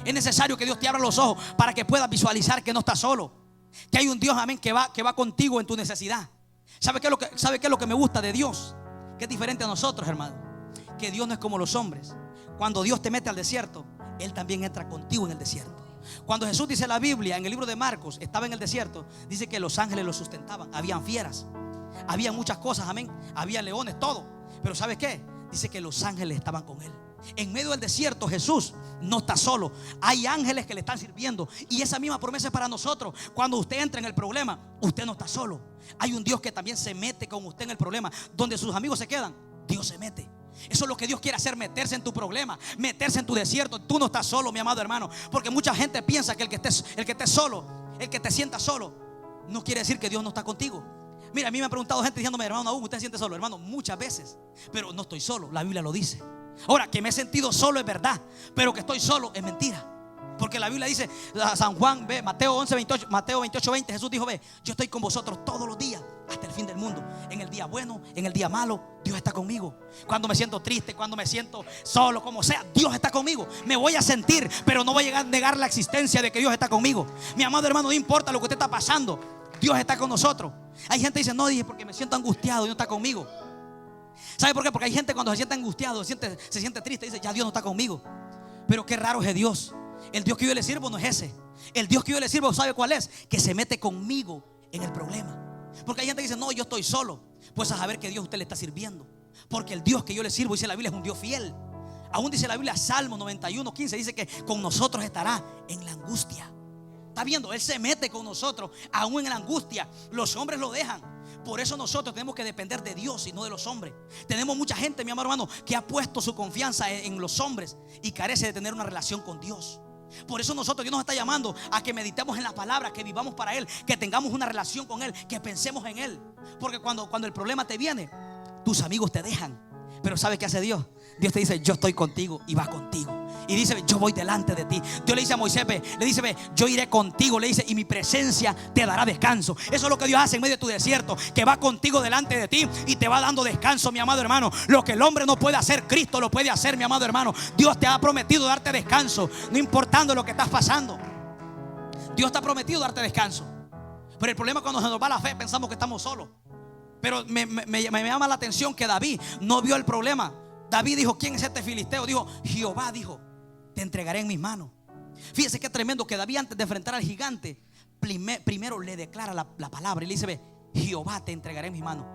Es necesario que Dios te abra los ojos para que puedas visualizar que no estás solo, que hay un Dios, amén, que va contigo en tu necesidad. ¿Sabe qué es lo que me gusta de Dios? Que es diferente a nosotros, hermano. Que Dios no es como los hombres. Cuando Dios te mete al desierto, Él también entra contigo en el desierto. Cuando Jesús, dice la Biblia en el libro de Marcos, estaba en el desierto, dice que los ángeles lo sustentaban. Habían fieras, había muchas cosas, amén. Había leones, todo. Pero ¿sabes qué? Dice que los ángeles estaban con Él. En medio del desierto Jesús no está solo. Hay ángeles que le están sirviendo. Y esa misma promesa es para nosotros. Cuando usted entra en el problema, usted no está solo. Hay un Dios que también se mete con usted en el problema. Donde sus amigos se quedan, Dios se mete. Eso es lo que Dios quiere hacer, meterse en tu problema, meterse en tu desierto. Tú no estás solo, mi amado hermano. Porque mucha gente piensa que el que esté solo, el que te sienta solo, no quiere decir que Dios no está contigo. Mira, a mí me ha preguntado gente diciéndome, hermano, aún usted se siente solo. Hermano, muchas veces, pero no estoy solo, la Biblia lo dice. Ahora, que me he sentido solo es verdad, pero que estoy solo es mentira. Porque la Biblia dice, San Juan, ve, Mateo 11:28, Mateo 28:20, Jesús dijo, ve, yo estoy con vosotros todos los días hasta el fin del mundo. En el día bueno, en el día malo, Dios está conmigo. Cuando me siento triste, cuando me siento solo, como sea, Dios está conmigo. Me voy a sentir, pero no voy a llegar a negar la existencia de que Dios está conmigo. Mi amado hermano, no importa lo que usted está pasando, Dios está con nosotros. Hay gente que dice, no, dije, porque me siento angustiado, Dios no está conmigo. ¿Sabe por qué? Porque hay gente cuando se siente angustiado, se siente triste, dice, ya Dios no está conmigo. Pero qué raro es Dios. El Dios que yo le sirvo no es ese. El Dios que yo le sirvo, ¿sabe cuál es? Que se mete conmigo en el problema. Porque hay gente que dice, no, yo estoy solo. Pues a saber que Dios usted le está sirviendo. Porque el Dios que yo le sirvo, dice la Biblia, es un Dios fiel. Aún dice la Biblia, Salmo 91:15, dice que con nosotros estará en la angustia. ¿Está viendo? Él se mete con nosotros aún en la angustia. Los hombres lo dejan. Por eso nosotros tenemos que depender de Dios y no de los hombres. Tenemos mucha gente, mi amado hermano, que ha puesto su confianza en los hombres y carece de tener una relación con Dios. Por eso Dios nos está llamando a que meditemos en la palabra, que vivamos para Él, que tengamos una relación con Él, que pensemos en Él. Porque cuando el problema te viene, tus amigos te dejan. Pero ¿sabes qué hace Dios? Dios te dice, yo estoy contigo, y va contigo. Y dice, yo voy delante de ti. Dios le dice a Moisés, le dice, ve, yo iré contigo. Le dice, y mi presencia te dará descanso. Eso es lo que Dios hace en medio de tu desierto, que va contigo delante de ti y te va dando descanso, mi amado hermano. Lo que el hombre no puede hacer, Cristo lo puede hacer, mi amado hermano. Dios te ha prometido darte descanso, no importando lo que estás pasando. Dios te ha prometido darte descanso. Pero el problema es cuando se nos va la fe, pensamos que estamos solos. Pero me llama la atención que David no vio el problema. David dijo, ¿quién es este filisteo? Dijo, Jehová dijo, te entregaré en mis manos. Fíjese qué tremendo que David, antes de enfrentar al gigante, primero le declara la palabra y le dice, ve, Jehová te entregaré en mis manos.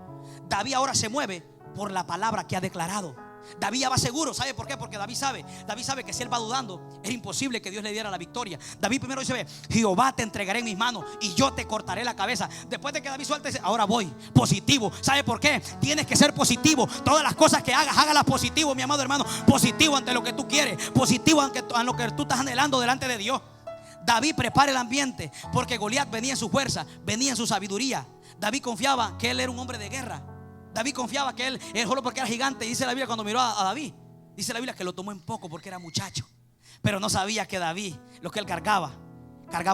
David ahora se mueve por la palabra que ha declarado. David ya va seguro. ¿Sabe por qué? Porque David sabe que si él va dudando, es imposible que Dios le diera la victoria. David primero dice, ve, Jehová te entregaré en mis manos y yo te cortaré la cabeza. Después de que David suelta, dice, ahora voy, positivo. ¿Sabe por qué? Tienes que ser positivo. Todas las cosas que hagas, hágalas positivo, mi amado hermano. Positivo ante lo que tú quieres, positivo ante lo que tú estás anhelando delante de Dios. David prepara el ambiente, porque Goliat venía en su fuerza, venía en su sabiduría. David confiaba que él era un hombre de guerra. David confiaba que él solo porque era gigante. Dice la Biblia, cuando miró a David, dice la Biblia que lo tomó en poco porque era muchacho. Pero no sabía que David, lo que él cargaba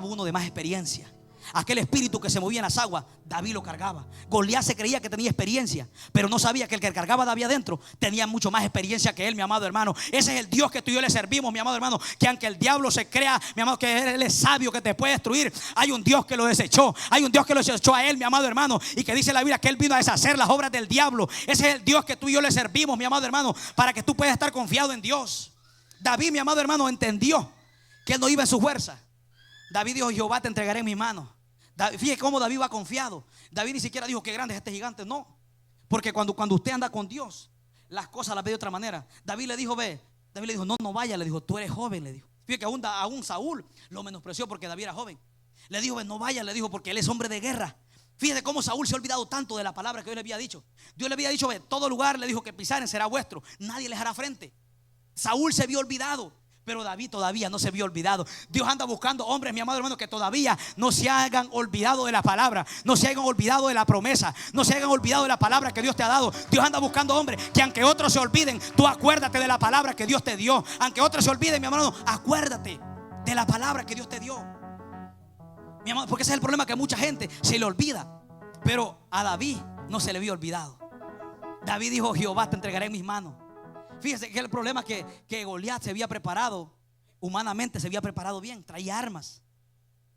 uno de más experiencia. Aquel espíritu que se movía en las aguas, David lo cargaba. Goliat se creía que tenía experiencia, pero no sabía que el que cargaba a David adentro tenía mucho más experiencia que él, mi amado hermano. Ese es el Dios que tú y yo le servimos, mi amado hermano. Que aunque el diablo se crea, mi amado, que él es sabio, que te puede destruir, hay un Dios que lo desechó. Hay un Dios que lo desechó a él, mi amado hermano. Y que dice la Biblia que él vino a deshacer las obras del diablo. Ese es el Dios que tú y yo le servimos, mi amado hermano, para que tú puedas estar confiado en Dios. David, mi amado hermano, entendió que él no iba en su fuerza. David dijo, Jehová te entregaré en mis manos. Fíjese cómo David va confiado. David ni siquiera dijo, qué grande es este gigante. No, porque cuando usted anda con Dios, las cosas las ve de otra manera. David le dijo, ve, David le dijo, no vaya. Le dijo, tú eres joven, le dijo. Fíjese que aún Saúl lo menospreció porque David era joven. Le dijo, ve, no vaya, le dijo, porque él es hombre de guerra. Fíjese cómo Saúl se ha olvidado tanto de la palabra que Dios le había dicho. Dios le había dicho, ve, todo lugar, le dijo, que pisaren será vuestro, nadie les hará frente. Saúl se vio olvidado, pero David todavía no se vio olvidado. Dios anda buscando hombres, mi amado hermano, que todavía no se hayan olvidado de la palabra, no se hayan olvidado de la promesa, no se hayan olvidado de la palabra que Dios te ha dado. Dios anda buscando hombres que, aunque otros se olviden, tú acuérdate de la palabra que Dios te dio. Aunque otros se olviden, mi hermano, acuérdate de la palabra que Dios te dio, mi amado, porque ese es el problema, que mucha gente se le olvida. Pero a David no se le vio olvidado. David dijo, Jehová te entregaré en mis manos. Fíjese que el problema es que Goliat se había preparado, humanamente se había preparado bien, traía armas,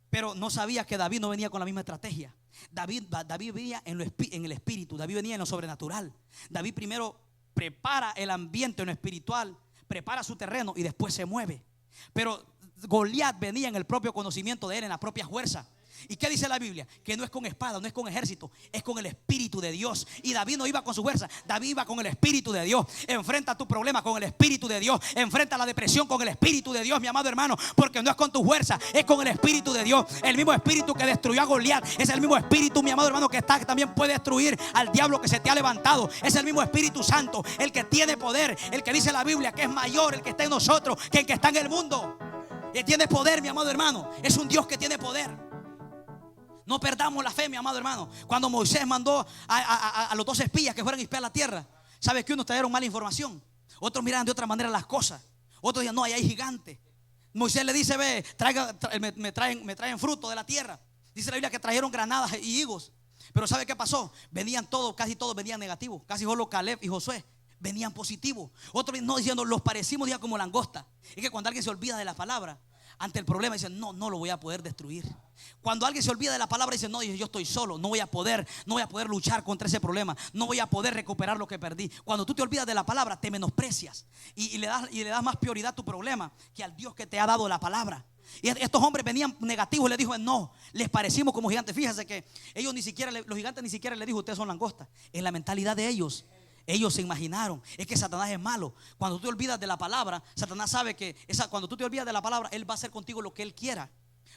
pero no sabía que David no venía con la misma estrategia. David venía en el espíritu, David venía en lo sobrenatural. David primero prepara el ambiente en lo espiritual, prepara su terreno y después se mueve. Pero Goliat venía en el propio conocimiento de él, en la propia fuerza. ¿Y qué dice la Biblia? Que no es con espada, no es con ejército, es con el Espíritu de Dios. Y David no iba con su fuerza, David iba con el Espíritu de Dios. Enfrenta tu problema con el Espíritu de Dios. Enfrenta la depresión con el Espíritu de Dios, mi amado hermano, porque no es con tu fuerza, es con el Espíritu de Dios. El mismo Espíritu que destruyó a Goliat es el mismo Espíritu, mi amado hermano, que también puede destruir al diablo que se te ha levantado. Es el mismo Espíritu Santo, el que tiene poder, el que dice la Biblia que es mayor el que está en nosotros que el que está en el mundo. Y tiene poder, mi amado hermano. Es un Dios que tiene poder. No perdamos la fe, mi amado hermano. Cuando Moisés mandó a los 12 espías que fueran a espiar la tierra, ¿sabes que unos trajeron mala información? Otros miraban de otra manera las cosas. Otros decían, no, ahí hay gigantes. Moisés le dice, ve, me traen fruto de la tierra. Dice la Biblia que trajeron granadas y higos. Pero ¿sabe qué pasó? Venían todos, casi todos venían negativos. Casi solo Caleb y Josué venían positivos. Otros no, diciendo, los parecimos ya como langosta. Es que cuando alguien se olvida de la palabra, ante el problema dice, no lo voy a poder destruir. Cuando alguien se olvida de la palabra dice, no, yo estoy solo, no voy a poder luchar contra ese problema, no voy a poder recuperar lo que perdí. Cuando tú te olvidas de la palabra, te menosprecias y le das más prioridad a tu problema que al Dios que te ha dado la palabra. Y estos hombres venían negativos y le dijo, no, les parecimos como gigantes. Fíjense que ellos los gigantes ni siquiera le dijo, ustedes son langostas. En la mentalidad de ellos se imaginaron, es que Satanás es malo. Cuando tú te olvidas de la palabra, Satanás sabe que cuando tú te olvidas de la palabra, él va a hacer contigo lo que él quiera.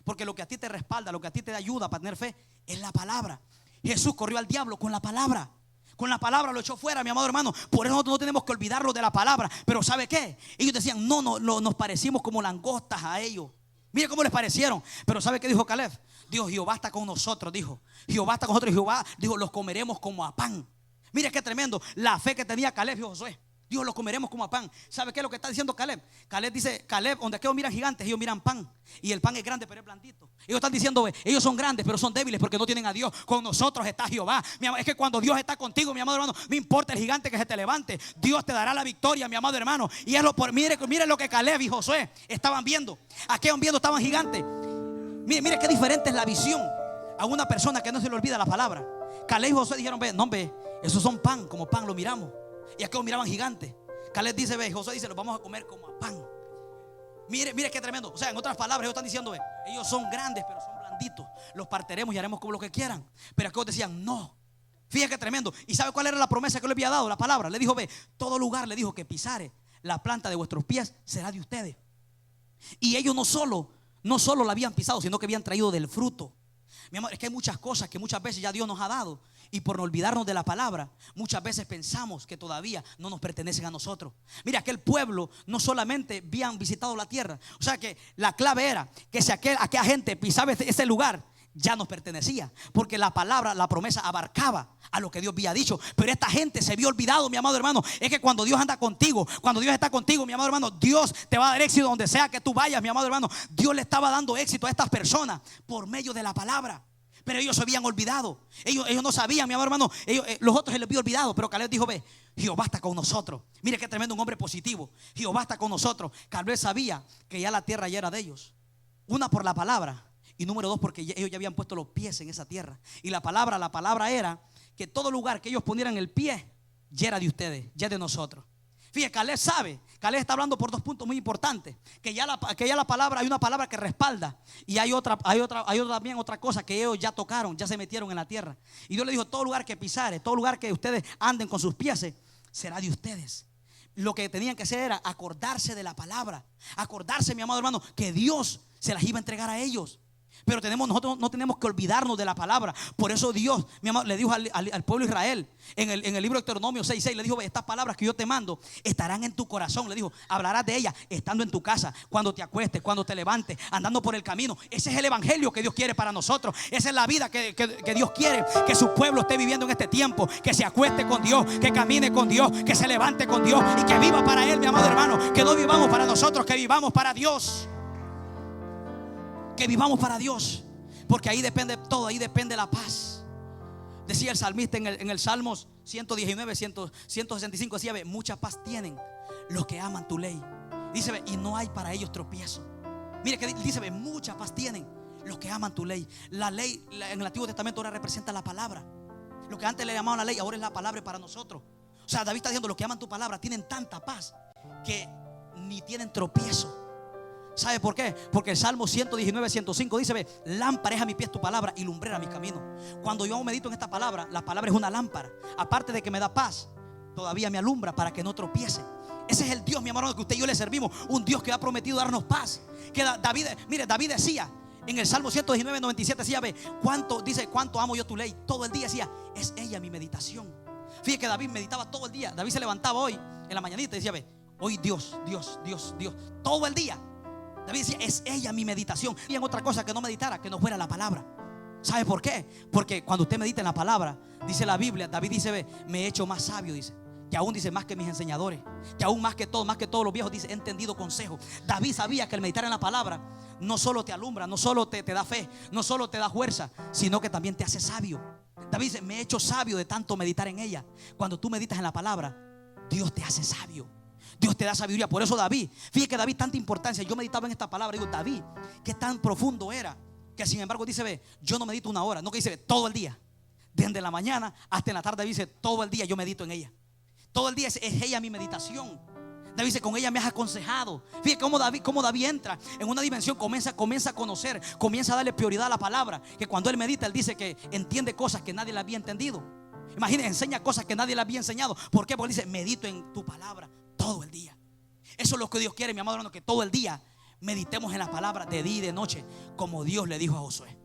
Porque lo que a ti te respalda, lo que a ti te ayuda para tener fe, es la palabra. Jesús corrió al diablo con la palabra. Con la palabra lo echó fuera, mi amado hermano. Por eso no tenemos que olvidarlo de la palabra. Pero ¿sabe qué? Ellos decían, no, nos parecimos como langostas a ellos. Mire cómo les parecieron. Pero ¿sabe qué dijo Caleb? Dijo, Jehová está con nosotros, dijo. Jehová está con nosotros y Jehová dijo, los comeremos como a pan. Mire qué tremendo la fe que tenía Caleb y Josué. Dios, los comeremos como a pan. ¿Sabe qué es lo que está diciendo Caleb? Caleb dice, donde aquellos miran gigantes, ellos miran pan. Y el pan es grande, pero es blandito. Ellos están diciendo, ellos son grandes, pero son débiles porque no tienen a Dios. Con nosotros está Jehová. Es que cuando Dios está contigo, mi amado hermano, no importa el gigante que se te levante, Dios te dará la victoria, mi amado hermano. Y es mire lo que Caleb y Josué estaban viendo. Aquellos viendo estaban gigantes. Mire qué diferente es la visión a una persona que no se le olvida la palabra. Caleb y Josué dijeron, no, esos son pan, como pan lo miramos. Y aquellos miraban gigantes. Caleb dice, Josué dice, los vamos a comer como a pan. Mire qué tremendo. O sea, en otras palabras, ellos están diciendo, ellos son grandes, pero son blanditos. Los partiremos y haremos como lo que quieran. Pero aquellos decían, no. Fíjate qué tremendo. ¿Y sabe cuál era la promesa que le había dado? La palabra. Le dijo, todo lugar le dijo que pisare la planta de vuestros pies será de ustedes. Y ellos no solo la habían pisado, sino que habían traído del fruto. Mi amor, es que hay muchas cosas que muchas veces ya Dios nos ha dado. Y por no olvidarnos de la palabra, muchas veces pensamos que todavía no nos pertenecen a nosotros. Mira, aquel pueblo no solamente habían visitado la tierra. O sea que la clave era que si aquella gente pisaba ese lugar, ya nos pertenecía. Porque la palabra, la promesa abarcaba a lo que Dios había dicho. Pero esta gente se vio olvidado, mi amado hermano. Es que cuando Dios anda contigo, cuando Dios está contigo, mi amado hermano, Dios te va a dar éxito donde sea que tú vayas, mi amado hermano. Dios le estaba dando éxito a estas personas por medio de la palabra. Pero ellos se habían olvidado. Ellos no sabían, mi amado hermano. Los otros se les había olvidado. Pero Caleb dijo, Jehová está con nosotros. Mire qué tremendo, un hombre positivo. Jehová está con nosotros. Caleb sabía que ya la tierra ya era de ellos. Una, por la palabra. Y número dos, porque ellos ya habían puesto los pies en esa tierra. Y la palabra era que todo lugar que ellos ponieran el pie ya era de ustedes, ya de nosotros. Fíjate, Caleb sabe. Caleb está hablando por dos puntos muy importantes. Que ya la palabra, hay una palabra que respalda. Y hay también otra cosa que ellos ya tocaron, ya se metieron en la tierra. Y Dios le dijo, todo lugar que pisare, todo lugar que ustedes anden con sus pies, será de ustedes. Lo que tenían que hacer era acordarse de la palabra. Acordarse, mi amado hermano, que Dios se las iba a entregar a ellos. Pero nosotros no tenemos que olvidarnos de la palabra. Por eso Dios, mi amado, le dijo al pueblo de Israel en el libro de Deuteronomio 6:6, le dijo, estas palabras que yo te mando estarán en tu corazón. Le dijo, hablarás de ellas estando en tu casa, cuando te acuestes, cuando te levantes, andando por el camino. Ese es el evangelio que Dios quiere para nosotros. Esa es la vida que Dios quiere que su pueblo esté viviendo en este tiempo. Que se acueste con Dios, que camine con Dios, que se levante con Dios y que viva para Él, mi amado hermano. Que no vivamos para nosotros, que vivamos para Dios. Que vivamos para Dios, porque ahí depende todo, ahí depende la paz. Decía el salmista en el Salmos 119, 165, decía, mucha paz tienen los que aman tu ley. Dice, y no hay para ellos tropiezo. Mire que dice, mucha paz tienen los que aman tu ley. La ley en el Antiguo Testamento ahora representa la palabra. Lo que antes le llamaban la ley, ahora es la palabra para nosotros. O sea, David está diciendo, los que aman tu palabra tienen tanta paz que ni tienen tropiezo. ¿Sabe por qué? Porque el Salmo 119, 105 dice, lámpara es a mi pies tu palabra y lumbrera mi camino. Cuando yo medito en esta palabra, la palabra es una lámpara. Aparte de que me da paz, todavía me alumbra para que no tropiece. Ese es el Dios, mi hermano, que usted y yo le servimos. Un Dios que ha prometido darnos paz. Que David decía en el Salmo 119, 97, decía, cuánto amo yo tu ley. Todo el día decía, es ella mi meditación. Fíjate que David meditaba todo el día. David se levantaba hoy en la mañanita y decía, hoy Dios, todo el día. David decía, es ella mi meditación. Y en otra cosa que no meditara, que no fuera la palabra. ¿Sabe por qué? Porque cuando usted medita en la palabra, dice la Biblia, David dice, me he hecho más sabio, dice. que aún dice más que mis enseñadores, que aún más que todos los viejos, dice, he entendido consejo. David sabía que el meditar en la palabra no solo te alumbra, no solo te da fe, no solo te da fuerza, sino que también te hace sabio. David dice, me he hecho sabio de tanto meditar en ella. Cuando tú meditas en la palabra, Dios te hace sabio, Dios te da sabiduría. Por eso David, fíjate que David, tanta importancia. Yo meditaba en esta palabra y digo, David, qué tan profundo era, que sin embargo dice, ve, yo no medito una hora, no, que dice, todo el día, desde la mañana hasta en la tarde. Dice, todo el día yo medito en ella. Todo el día es ella mi meditación. David dice, con ella me has aconsejado. Fíjate cómo David entra en una dimensión, comienza a conocer, comienza a darle prioridad a la palabra. Que cuando él medita, él dice que entiende cosas que nadie le había entendido. Imagínense, enseña cosas que nadie le había enseñado. ¿Por qué? Porque él dice, medito en tu palabra todo el día. Eso es lo que Dios quiere, mi amado hermano, que todo el día meditemos en la palabra de día y de noche, como Dios le dijo a Josué.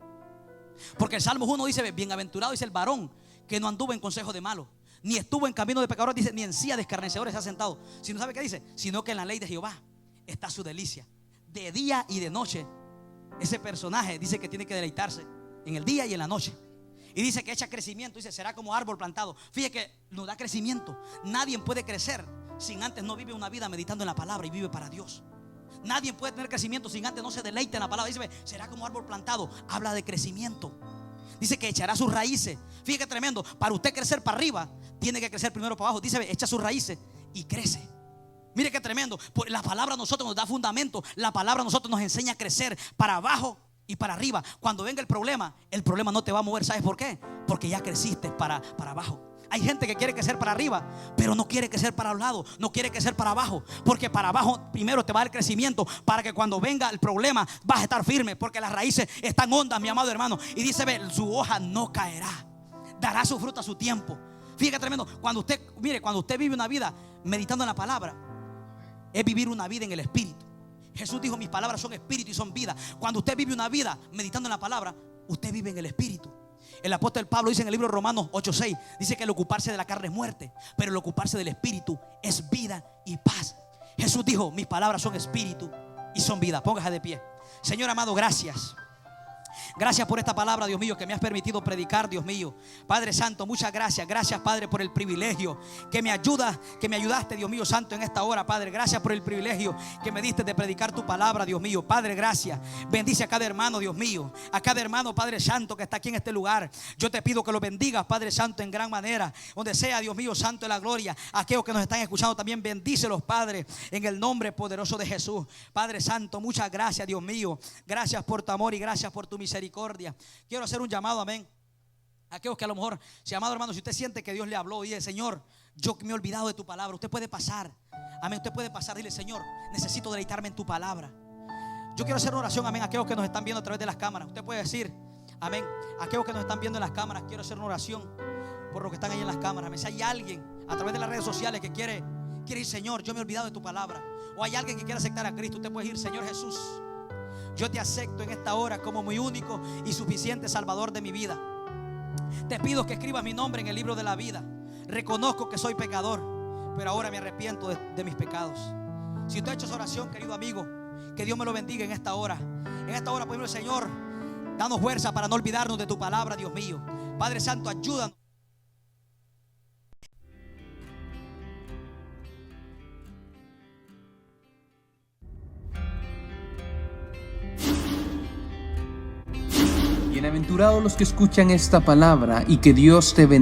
Porque el Salmo 1 dice, bienaventurado dice el varón que no anduvo en consejo de malos, ni estuvo en camino de pecadores, dice, ni en silla de escarnecedores se ha sentado. Si no sabe qué dice, sino que en la ley de Jehová está su delicia. De día y de noche, ese personaje dice que tiene que deleitarse en el día y en la noche. Y dice que echa crecimiento, dice, será como árbol plantado. Fíjate que nos da crecimiento. Nadie puede crecer sin antes no vive una vida meditando en la palabra y vive para Dios. Nadie puede tener crecimiento sin antes no se deleite en la palabra. Dice, será como árbol plantado. Habla de crecimiento. Dice que echará sus raíces. Fíjate que tremendo. Para usted crecer para arriba, tiene que crecer primero para abajo. Dice, echa sus raíces y crece. Mire qué tremendo. La palabra a nosotros nos da fundamento. La palabra a nosotros nos enseña a crecer para abajo y para arriba. Cuando venga el problema no te va a mover. ¿Sabes por qué? Porque ya creciste para abajo. Hay gente que quiere crecer para arriba, pero no quiere crecer para los lados, no quiere crecer para abajo. Porque para abajo primero te va a dar crecimiento, para que cuando venga el problema vas a estar firme, porque las raíces están hondas, mi amado hermano. Y dice, ve, su hoja no caerá, dará su fruto a su tiempo. Fíjate tremendo. Cuando usted vive una vida meditando en la palabra, es vivir una vida en el Espíritu. Jesús dijo, mis palabras son espíritu y son vida. Cuando usted vive una vida meditando en la palabra, usted vive en el Espíritu. El apóstol Pablo dice en el libro de Romanos 8:6, dice que el ocuparse de la carne es muerte, pero el ocuparse del Espíritu es vida y paz. Jesús dijo, mis palabras son espíritu y son vida. Póngase de pie. Señor amado, gracias. Gracias por esta palabra, Dios mío, que me has permitido predicar, Dios mío. Padre Santo, muchas gracias. Gracias, Padre, por el privilegio que me ayudaste, Dios mío Santo, en esta hora, Padre. Gracias por el privilegio que me diste de predicar tu palabra, Dios mío. Padre, gracias. Bendice a cada hermano, Dios mío. A cada hermano, Padre Santo, que está aquí en este lugar. Yo te pido que lo bendigas, Padre Santo, en gran manera. Donde sea, Dios mío Santo, de la gloria. Aquellos que nos están escuchando también, bendícelos, Padre, en el nombre poderoso de Jesús. Padre Santo, muchas gracias, Dios mío. Gracias por tu amor y gracias por tu misericordia. Quiero hacer un llamado, amén, a aquellos que a lo mejor, si amado hermano, si usted siente que Dios le habló y dice, Señor, yo me he olvidado de tu palabra, usted puede pasar, amén, usted puede pasar, dile, Señor, necesito deleitarme en tu palabra. Yo quiero hacer una oración, amén, a aquellos que nos están viendo a través de las cámaras. Usted puede decir, amén, a aquellos que nos están viendo en las cámaras, quiero hacer una oración por los que están ahí en las cámaras. Si hay alguien a través de las redes sociales que quiere decir, Señor, yo me he olvidado de tu palabra, o hay alguien que quiere aceptar a Cristo, usted puede decir, Señor Jesús, yo te acepto en esta hora como mi único y suficiente Salvador de mi vida. Te pido que escribas mi nombre en el libro de la vida. Reconozco que soy pecador, pero ahora me arrepiento de mis pecados. Si usted ha hecho esa oración, querido amigo, que Dios me lo bendiga en esta hora. En esta hora, por Señor, danos fuerza para no olvidarnos de tu palabra, Dios mío. Padre Santo, ayúdanos. Bienaventurados los que escuchan esta palabra y que Dios te bendiga.